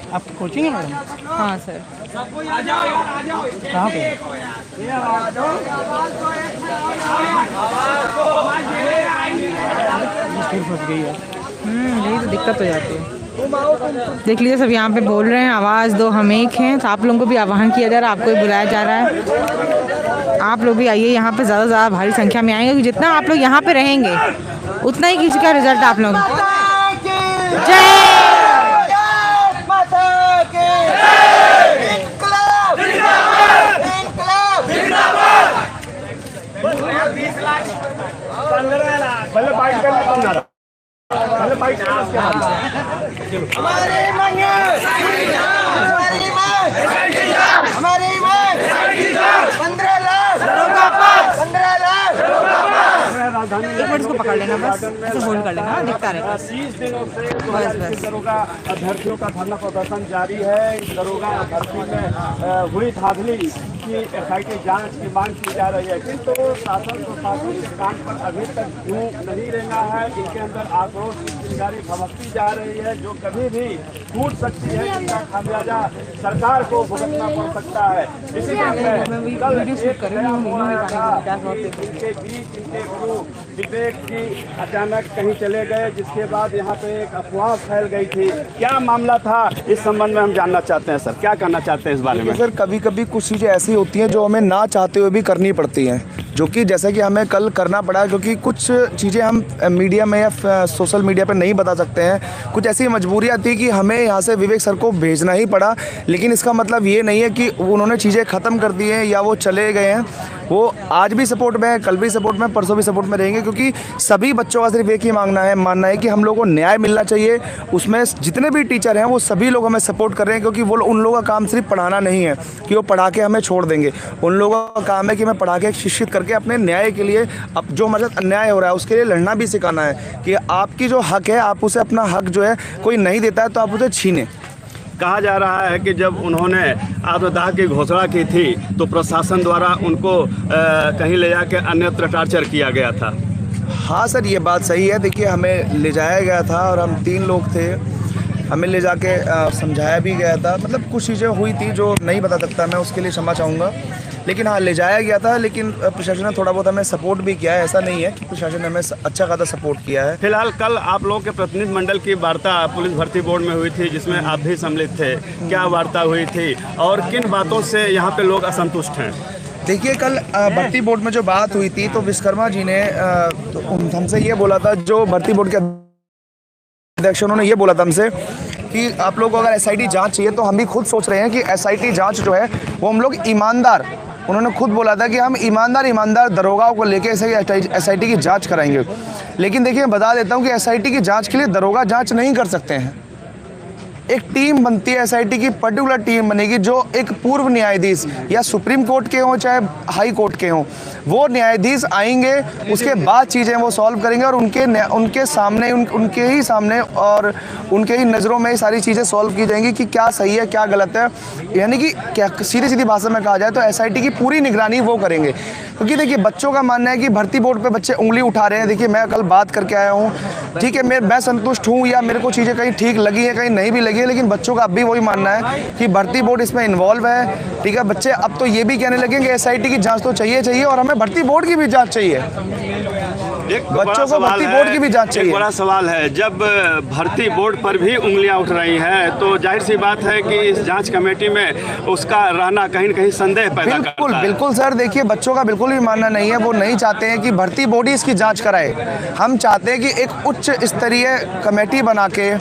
Speaker 15: आप कोचिंग है मैडम?
Speaker 17: हाँ सर।
Speaker 15: कहाँ पे? फंस गई है।
Speaker 17: यही तो दिक्कत हो जाती है। देख लीजिए सब यहाँ पे बोल रहे हैं, आवाज़ दो हम एक हैं। तो आप लोगों को भी आह्वान किया जा रहा है, आपको भी बुलाया जा रहा है। आप लोग भी आइए यहाँ पे, ज़्यादा से ज़्यादा भारी संख्या में आएंगे, क्योंकि जितना आप लोग यहाँ पे रहेंगे उतना ही किसी का रिजल्ट आप लोग। जय
Speaker 8: हमारी मांग
Speaker 17: बस ऐसे होल्ड कर लेना, दिखता रहेगा।
Speaker 19: 30 दिनों से दरोगा अभ्यर्थियों का धरना प्रदर्शन जारी है। इस दरोगा भर्ती में हुई धांधली की एसआईटी जांच की मांग की जा रही है, किंतु शासन प्रशासन के काम पर अभी तक क्यों नहीं रहना है। इनके अंदर आक्रोश की चिंगारी भभकती जा रही है, जो कभी भी फूट सकती है, जिसका खामियाजा सरकार को भुगतना पड़ सकता है। इसी कल इनके बीच इनके गुरु विवेक जी अचानक कहीं चले गए, जिसके बाद यहाँ पे एक अफवाह फैल गई थी। क्या मामला था, इस संबंध में हम जानना चाहते हैं। सर, क्या करना चाहते हैं इस बारे में?
Speaker 2: सर, कभी कभी कुछ चीज़ें ऐसी होती हैं जो हमें ना चाहते हुए भी करनी पड़ती हैं, जो कि जैसे कि हमें कल करना पड़ा, क्योंकि कुछ चीज़ें हम मीडिया में या सोशल मीडिया पर नहीं बता सकते हैं। कुछ ऐसी मजबूरियाँ थी कि हमें यहाँ से विवेक सर को भेजना ही पड़ा, लेकिन इसका मतलब ये नहीं है कि उन्होंने चीज़ें ख़त्म कर दी हैं या वो चले गए हैं। वो आज भी सपोर्ट में है, कल भी सपोर्ट में, परसों भी सपोर्ट में रहेंगे, क्योंकि सभी बच्चों का सिर्फ एक ही मानना है कि हम लोगों को न्याय मिलना चाहिए। उसमें जितने भी टीचर हैं वो सभी लोग हमें सपोर्ट कर रहे हैं, क्योंकि वो उन लोगों का काम सिर्फ पढ़ाना नहीं है कि वो पढ़ा के हमें छोड़ देंगे। उन लोगों का काम है कि हमें पढ़ा के शिक्षित करके अपने न्याय के लिए, अब जो हमारे साथ अन्याय हो रहा है उसके लिए लड़ना भी सिखाना है कि आपकी जो हक है, आप उसे अपना हक जो है कोई नहीं देता है तो आप उसे छीनें।
Speaker 19: कहा जा रहा है कि जब उन्होंने आत्मदाह की घोषणा की थी तो प्रशासन द्वारा उनको कहीं ले जाकर अन्यत्र टार्चर किया गया था।
Speaker 2: हाँ सर, ये बात सही है। देखिए, हमें ले जाया गया था और हम 3 लोग थे, हमें ले जाके समझाया भी गया था। मतलब कुछ चीज़ें हुई थी जो नहीं बता सकता मैं, उसके लिए क्षमा चाहूँगा। लेकिन हाँ, ले जाया गया था, लेकिन प्रशासन ने थोड़ा बहुत हमें सपोर्ट भी किया है। ऐसा नहीं है कि प्रशासन ने हमें अच्छा खासा सपोर्ट किया है।
Speaker 19: फिलहाल कल आप लोगों के प्रतिनिधि मंडल की वार्ता पुलिस भर्ती बोर्ड में हुई थी, जिसमें आप भी सम्मिलित थे। क्या वार्ता हुई थी और किन बातों से यहाँ पे लोग असंतुष्ट हैं?
Speaker 2: देखिए, कल भर्ती बोर्ड में जो बात हुई थी तो विश्वकर्मा जी ने हमसे ये बोला था, जो भर्ती बोर्ड के अध्यक्ष उन्होंने ये बोला था हमसे कि आप लोग को अगर एसआईटी जांच चाहिए तो हम भी खुद सोच रहे हैं कि एसआईटी जांच जो है वो हम लोग ईमानदार, उन्होंने खुद बोला था कि हम ईमानदार दरोगाओं को लेके एसआईटी की जांच कराएंगे। लेकिन देखिए, मैं बता देता हूँ कि एसआईटी की जांच के लिए दरोगा जांच नहीं कर सकते हैं। एक टीम बनती है एसआईटी की, पर्टिकुलर टीम बनेगी, जो एक पूर्व न्यायाधीश या सुप्रीम कोर्ट के हों चाहे हाई कोर्ट के हों, वो न्यायाधीश आएंगे, उसके बाद चीज़ें वो सॉल्व करेंगे और उनके सामने उनके ही सामने और उनके ही नज़रों में सारी चीज़ें सॉल्व की जाएंगी कि क्या सही है क्या गलत है। यानी कि क्या सीधी भाषा में कहा जाए तो एसआईटी की पूरी निगरानी वो करेंगे। क्योंकि देखिए, बच्चों का मानना है कि भर्ती बोर्ड पे बच्चे उंगली उठा रहे हैं। देखिए, मैं कल बात करके आया हूँ, ठीक है, मैं संतुष्ट हूँ या मेरे को चीज़ें कहीं ठीक लगी है कहीं नहीं भी लगी है, लेकिन बच्चों का अब भी वही मानना है कि भर्ती बोर्ड इसमें इन्वॉल्व है। ठीक है, बच्चे अब तो ये भी कहने लगेंगे एसआईटी की जांच तो चाहिए और हमें भर्ती बोर्ड की भी जांच चाहिए, बच्चों को भर्ती बोर्ड की भी जांच चाहिए।
Speaker 19: एक बड़ा सवाल है, जब भर्ती बोर्ड पर भी उंगलियां उठ रही हैं तो जाहिर सी बात है कि इस जांच कमेटी में उसका रहना कहीं न कहीं संदेह पैदा करता है।
Speaker 2: बिल्कुल सर, देखिए, बच्चों का बिल्कुल भी मानना नहीं है, वो नहीं चाहते हैं कि भर्ती बोर्ड ही इसकी जांच कराए। हम चाहते हैं कि एक उच्च स्तरीय कमेटी बना के,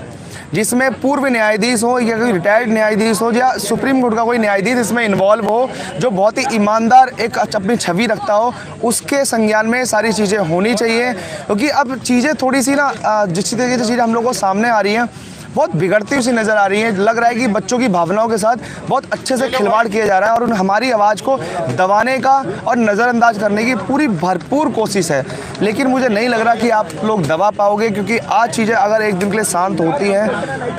Speaker 2: जिसमें पूर्व न्यायाधीश हो या कोई रिटायर्ड न्यायाधीश हो या सुप्रीम कोर्ट का कोई न्यायाधीश इसमें इन्वॉल्व हो, जो बहुत ही ईमानदार एक अपनी छवि रखता हो, उसके संज्ञान में सारी चीज़ें होनी चाहिए। क्योंकि अब चीज़ें थोड़ी सी ना, जिस तरीके से चीज़ें हम लोग को सामने आ रही हैं, बहुत बिगड़ती हुई सी नज़र आ रही है। लग रहा है कि बच्चों की भावनाओं के साथ बहुत अच्छे से खिलवाड़ किया जा रहा है और हमारी आवाज़ को दबाने का और नज़रअंदाज करने की पूरी भरपूर कोशिश है। लेकिन मुझे नहीं लग रहा कि आप लोग दबा पाओगे, क्योंकि आज चीज़ें अगर एक दिन के लिए शांत होती हैं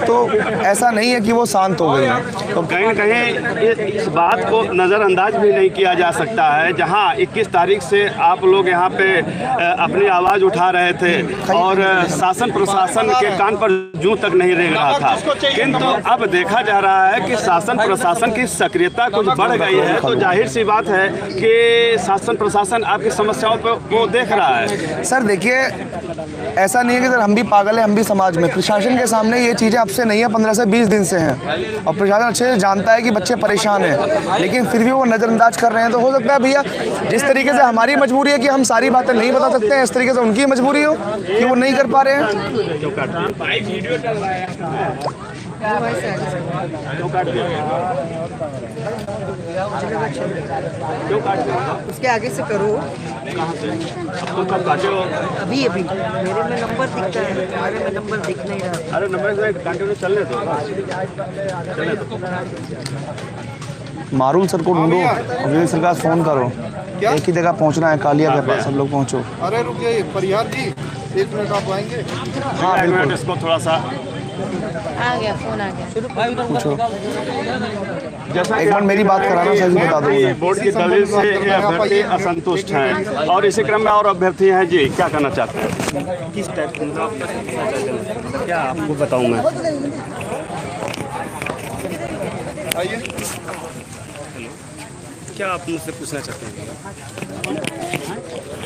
Speaker 2: तो ऐसा नहीं है कि वो शांत हो गई हैं।
Speaker 19: तो कहीं न कहीं इस बात को नज़रअंदाज भी नहीं किया जा सकता है। जहाँ 21 तारीख से आप लोग यहाँ पे अपनी आवाज़ उठा रहे थे और शासन प्रशासन के कान पर जूं तक नहीं रह रहा था, किंतु अब देखा जा रहा है कि शासन प्रशासन की सक्रियता कुछ बढ़ गई है। तो जाहिर सी बात है कि शासन प्रशासन आपकी समस्याओं को देख रहा है।
Speaker 2: सर देखिए, ऐसा नहीं है कि सर हम भी पागल हैं, हम भी समाज में, प्रशासन के सामने ये चीज़ें अब से नहीं है, 15 से 20 दिन से हैं और प्रशासन अच्छे से जानता है कि बच्चे परेशान हैं, लेकिन फिर भी वो नज़रअंदाज कर रहे हैं। तो हो सकता है भैया, जिस तरीके से हमारी मजबूरी है कि हम सारी बातें नहीं बता सकते हैं, इस तरीके से उनकी मजबूरी हो कि वो नहीं कर पा रहे हैं।
Speaker 8: उसके आगे से करो। अभी अभी मेरे में नंबर दिखता है, तुम्हारे में नंबर दिख नहीं रहा।
Speaker 19: अरे नंबर से कंटिन्यू चलने दो।
Speaker 2: मारूल सर को ढूंढो और विवेक सर का फ़ोन करो, एक ही जगह पहुंचना है, कालिया के पास सब लोग पहुंचो।
Speaker 20: अरे रुक जाइए परिहार जी।
Speaker 1: 1 मिनट आप आएंगे?
Speaker 19: हाँ बिल्कुल, इसको थोड़ा सा
Speaker 3: आ गया, फोन आ गया।
Speaker 2: पूछो।
Speaker 19: जैसा
Speaker 2: एक बार मेरी बात कराना, सही बता दो मुझे।
Speaker 19: बोर्ड की दलील से ये अभ्यर्थी असंतुष्ट हैं और इसी क्रम में और अभ्यर्थी हैं जी, क्या कहना चाहते हैं? किस टाइप क्या आपको बताऊं मैं? क्या आप मुझसे पूछना चाहते हैं?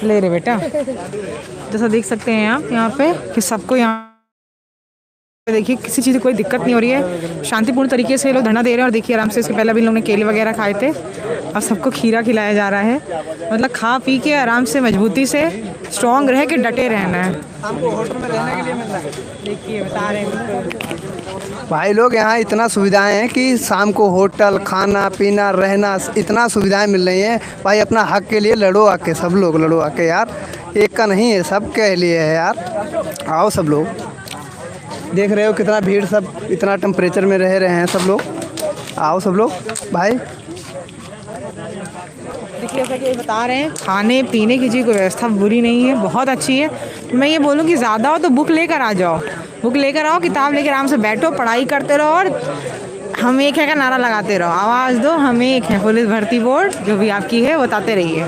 Speaker 17: ले रहे बेटा, जैसा देख सकते हैं आप यहाँ पे कि सबको यहाँ देखिए किसी चीज़ की कोई दिक्कत नहीं हो रही है। शांतिपूर्ण तरीके से लोग धरना दे रहे हैं और देखिए आराम से, इसके पहले भी इन लोगों ने केले वगैरह खाए थे, अब सबको खीरा खिलाया जा रहा है। मतलब खा पी के आराम से मजबूती से स्ट्रॉन्ग रह के डटे रहना है।
Speaker 6: हमको होटल में रहने के लिए मिल रहा है, देखिए बता रहे हैं
Speaker 2: भाई लोग यहाँ इतना सुविधाएं हैं कि शाम को होटल, खाना पीना, रहना, इतना सुविधाएं मिल रही हैं। भाई अपना हक के लिए लड़ो आके, सब लोग लड़ो आके यार, एक का नहीं है, सब के लिए है यार। आओ सब लोग, देख रहे हो कितना भीड़, सब इतना टेम्परेचर में रह रहे हैं सब लोग। आओ सब लोग भाई।
Speaker 17: देखिए जैसा कि बता रहे हैं, खाने पीने की जी कोई व्यवस्था बुरी नहीं है, बहुत अच्छी है। मैं ये बोलूँ कि ज़्यादा हो तो बुक लेकर आ जाओ, बुक लेकर आओ, किताब लेकर आराम से बैठो, पढ़ाई करते रहो और हम एक है का नारा लगाते रहो, आवाज़ दो हम एक है। पुलिस भर्ती बोर्ड जो भी आपकी है बताते रहिए,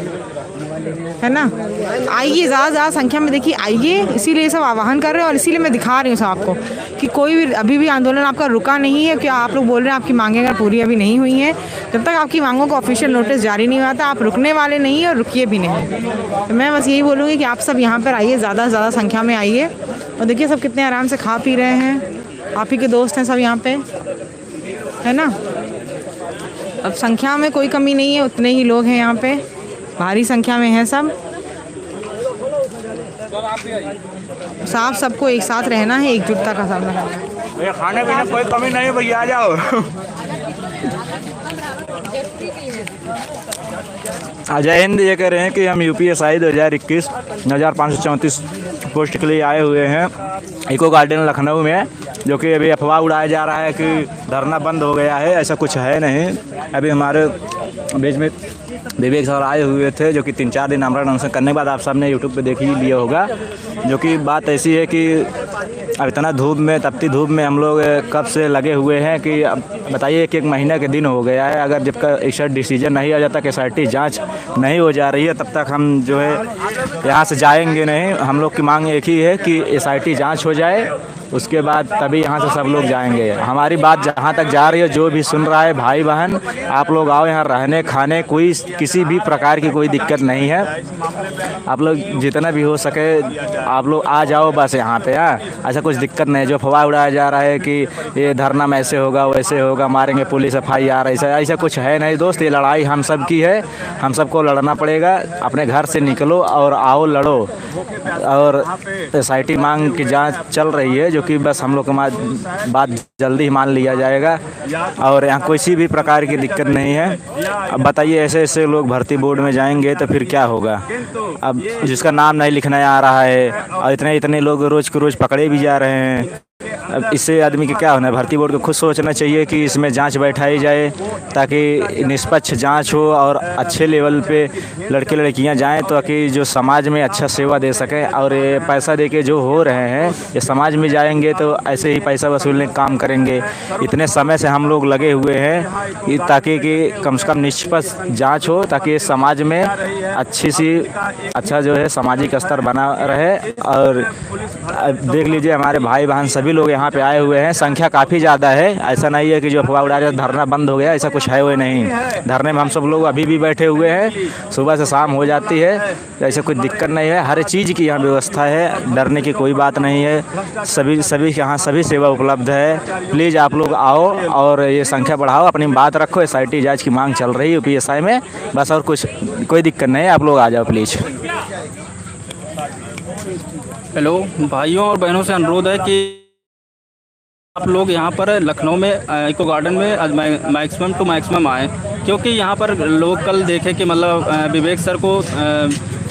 Speaker 17: है ना। आइए ज़्यादा संख्या में, देखिए आइए, इसीलिए सब आह्वान कर रहे हैं और इसीलिए मैं दिखा रही हूँ सब आपको कि कोई भी अभी भी आंदोलन आपका रुका नहीं है। क्या आप लोग बोल रहे हैं आपकी मांगें अगर पूरी अभी नहीं हुई हैं, जब तक आपकी मांगों का ऑफिशियल नोटिस जारी नहीं हुआ था आप रुकने वाले नहीं हैं और रुकिए भी नहीं। तो मैं बस यही बोलूँगी कि आप सब यहाँ पर आइए, ज़्यादा से ज़्यादा संख्या में आइए और देखिए सब कितने आराम से खा पी रहे हैं। आप ही के दोस्त हैं सब यहाँ पे, है ना। अब संख्या में कोई कमी नहीं है, उतने ही लोग हैं यहाँ पे, भारी संख्या में हैं सब। साफ सबको एक साथ रहना है, एकजुटता का सामना करना है।
Speaker 19: भैया खाने पीने कोई कमी नहीं है भैया, आ जाओ।
Speaker 20: जय हिंद। ये कह रहे हैं कि हम UPSI 2021 9534 पोस्ट के लिए आए हुए हैं इको गार्डन लखनऊ में, जो कि अभी अफवाह उड़ाया जा रहा है कि धरना बंद हो गया है, ऐसा कुछ है नहीं। अभी हमारे बीच में विवेक सर आए हुए थे, जो कि 3-4 दिन आमरण अनशन करने के बाद आप सबने यूट्यूब पे देख ही लिया होगा। जो कि बात ऐसी है कि अब इतना धूप में, तपती धूप में हम लोग कब से लगे हुए हैं कि अब बताइए, एक महीना के दिन हो गया है। अगर जब का एक डिसीजन नहीं आ जाता कि SIT जांच नहीं हो जा रही है, तब तक हम जो है यहाँ से जाएंगे नहीं। हम लोग की मांग एक ही है कि SIT जांच हो जाए, उसके बाद तभी यहाँ से सब लोग जाएंगे। हमारी बात जहाँ तक जा रही है, जो भी सुन रहा है भाई बहन, आप लोग आओ, यहाँ रहने खाने कोई किसी भी प्रकार की कोई दिक्कत नहीं है। आप लोग जितना भी हो सके आप लोग आ जाओ बस यहाँ पे। हाँ, ऐसा कुछ दिक्कत नहीं है। जो अफवाह उड़ाया जा रहा है कि ये धरना में ऐसे होगा वैसे होगा, मारेंगे पुलिस, FIR, ऐसा कुछ है नहीं दोस्त। ये लड़ाई हम सब की है, हम सबको लड़ना पड़ेगा। अपने घर से निकलो और आओ लड़ो। और SIT मांग की जाँच चल रही है, जो कि बस हम लोग का बात जल्दी ही मान लिया जाएगा और यहाँ कोई भी प्रकार की दिक्कत नहीं है। अब बताइए, ऐसे ऐसे लोग भर्ती बोर्ड में जाएंगे तो फिर क्या होगा। अब जिसका नाम नहीं लिखना आ रहा है और इतने लोग रोज़ के रोज़ पकड़े भी जा रहे हैं, अब इससे आदमी की क्या होना है। भर्ती बोर्ड को खुद सोचना चाहिए कि इसमें जांच बैठाई जाए ताकि निष्पक्ष जांच हो और अच्छे लेवल पे लड़के लड़कियां जाएं, ताकि जो समाज में अच्छा सेवा दे सकें। और ये पैसा देके जो हो रहे हैं, ये समाज में जाएंगे तो ऐसे ही पैसा वसूलने का काम करेंगे। इतने समय से हम लोग लगे हुए हैं ताकि कि कम से कम निष्पक्ष जाँच हो, ताकि समाज में अच्छा जो है सामाजिक स्तर बना रहे। और देख लीजिए, हमारे भाई बहन सभी लोग यहाँ पे आए हुए हैं, संख्या काफ़ी ज़्यादा है। ऐसा नहीं है कि जो अफवाह उड़ा रहे धरना बंद हो गया, ऐसा कुछ है वो नहीं। धरने में हम सब लोग अभी भी बैठे हुए हैं, सुबह से शाम हो जाती है, ऐसा कोई दिक्कत नहीं है। हर चीज़ की यहाँ व्यवस्था है, डरने की कोई बात नहीं है। सभी यहाँ सभी सेवा उपलब्ध है। प्लीज़ आप लोग आओ और ये संख्या बढ़ाओ, अपनी बात रखो। SIT जाँच की मांग चल रही है UPSI में, बस और कोई दिक्कत नहीं है। आप लोग आ जाओ प्लीज़।
Speaker 21: हेलो भाइयों और बहनों से अनुरोध है कि आप लोग यहाँ पर लखनऊ में इको गार्डन में मैक्सिमम टू मैक्सिमम आएँ, क्योंकि यहाँ पर लोग कल देखे कि मतलब विवेक सर को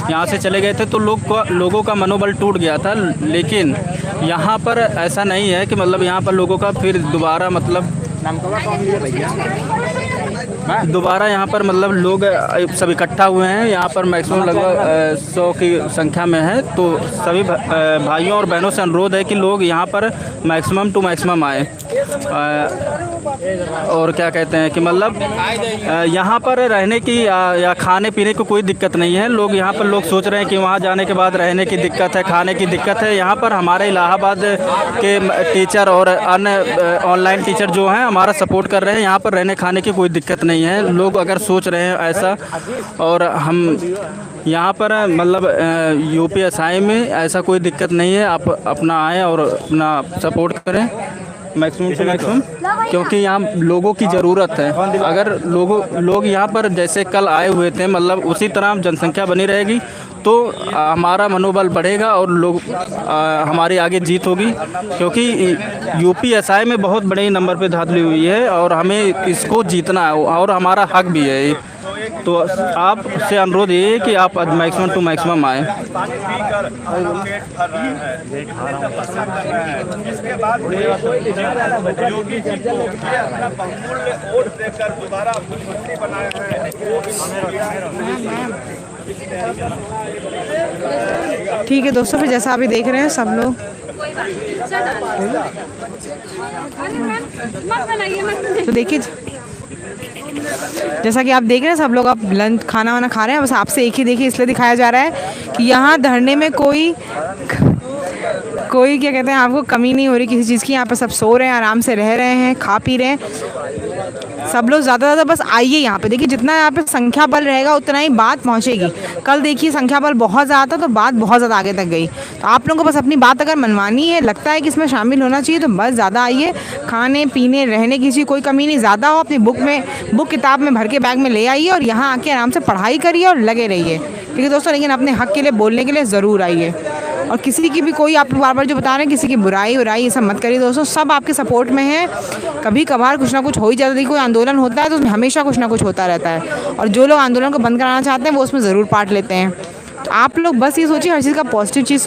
Speaker 21: यहाँ से चले गए थे तो लोगों का मनोबल टूट गया था। लेकिन यहाँ पर ऐसा नहीं है कि मतलब यहाँ पर लोगों का फिर दोबारा मतलब दोबारा यहाँ पर मतलब लोग सब इकट्ठा हुए हैं। यहाँ पर मैक्सिमम लगभग 100 की संख्या में है। तो सभी भाइयों और बहनों से अनुरोध है कि लोग यहाँ पर मैक्सिमम टू मैक्सिमम आए। और क्या कहते हैं कि मतलब यहाँ पर रहने की या खाने पीने की कोई दिक्कत नहीं है। लोग यहाँ पर लोग सोच रहे हैं कि वहाँ जाने के बाद रहने की दिक्कत है, खाने की दिक्कत है। यहाँ पर हमारे इलाहाबाद के टीचर और अन्य ऑनलाइन टीचर जो हैं हमारा सपोर्ट कर रहे हैं। यहाँ पर रहने खाने की कोई दिक्कत नहीं है। लोग अगर सोच रहे हैं ऐसा, और हम यहाँ पर मतलब UPSI में ऐसा कोई दिक्कत नहीं है। आप अपना आएँ और अपना सपोर्ट करें मैक्सिमम टू मैक्सिमम, क्योंकि यहाँ लोगों की ज़रूरत है। अगर लोग यहाँ पर जैसे कल आए हुए थे मतलब उसी तरह जनसंख्या बनी रहेगी तो हमारा मनोबल बढ़ेगा और लोग हमारी आगे जीत होगी। क्योंकि UPSI में बहुत बड़े नंबर पे धांधली हुई है और हमें इसको जीतना है और हमारा हक भी है। तो आपसे अनुरोध ये है कि आप मैक्सिमम टू मैक्सिमम आएँ।
Speaker 19: इसके बाद योगी जी को अपना बहुमूल्य वोट देकर दोबारा मुख्यमंत्री बनाया है।
Speaker 17: ठीक है दोस्तों, फिर जैसा अभी देख रहे हैं सब लोग तो देखिए जैसा कि आप देख रहे हैं सब लोग अब लंच खाना वाना खा रहे हैं। बस आपसे एक ही देखिए इसलिए दिखाया जा रहा है कि यहाँ धरने में कोई क्या कहते हैं आपको कमी नहीं हो रही किसी चीज़ की। यहाँ पे सब सो रहे हैं, आराम से रह रहे हैं, खा पी रहे हैं सब लोग। ज़्यादा से ज़्यादा बस आइए यहाँ पे। देखिए जितना यहाँ पे संख्या बल रहेगा उतना ही बात पहुँचेगी। कल देखिए संख्या बल बहुत ज़्यादा था तो बात बहुत ज़्यादा आगे तक गई। तो आप लोगों को बस अपनी बात अगर मनवानी है, लगता है कि इसमें शामिल होना चाहिए तो बस ज़्यादा आइए। खाने पीने रहने की कोई कमी नहीं। ज़्यादा हो अपनी बुक किताब में भर के बैग में ले आइए और यहाँ आके आराम से पढ़ाई करिए और लगे रहिए। ठीक है दोस्तों, लेकिन अपने हक के लिए बोलने के लिए ज़रूर आइए। और किसी की भी कोई आप बार बार जो बता रहे हैं किसी की बुराई ये सब मत करिए दोस्तों। सब आपके सपोर्ट में है। कभी कभार कुछ ना कुछ हो ही जाता है। कोई आंदोलन होता है तो उसमें हमेशा कुछ ना कुछ होता रहता है। और जो लोग आंदोलन को बंद कराना चाहते हैं वो उसमें ज़रूर पार्ट लेते हैं। तो आप लोग बस ये सोचिए, हर चीज़ का पॉजिटिव चीज़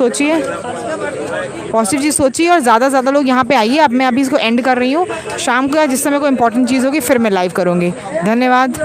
Speaker 17: सोचिए और ज़्यादा से ज़्यादा लोग यहाँ पे आइए। अब मैं अभी इसको एंड कर रही हूँ। शाम को या जिस समय कोई इंपॉर्टेंट चीज़ होगी फिर मैं लाइव करूँगी। धन्यवाद।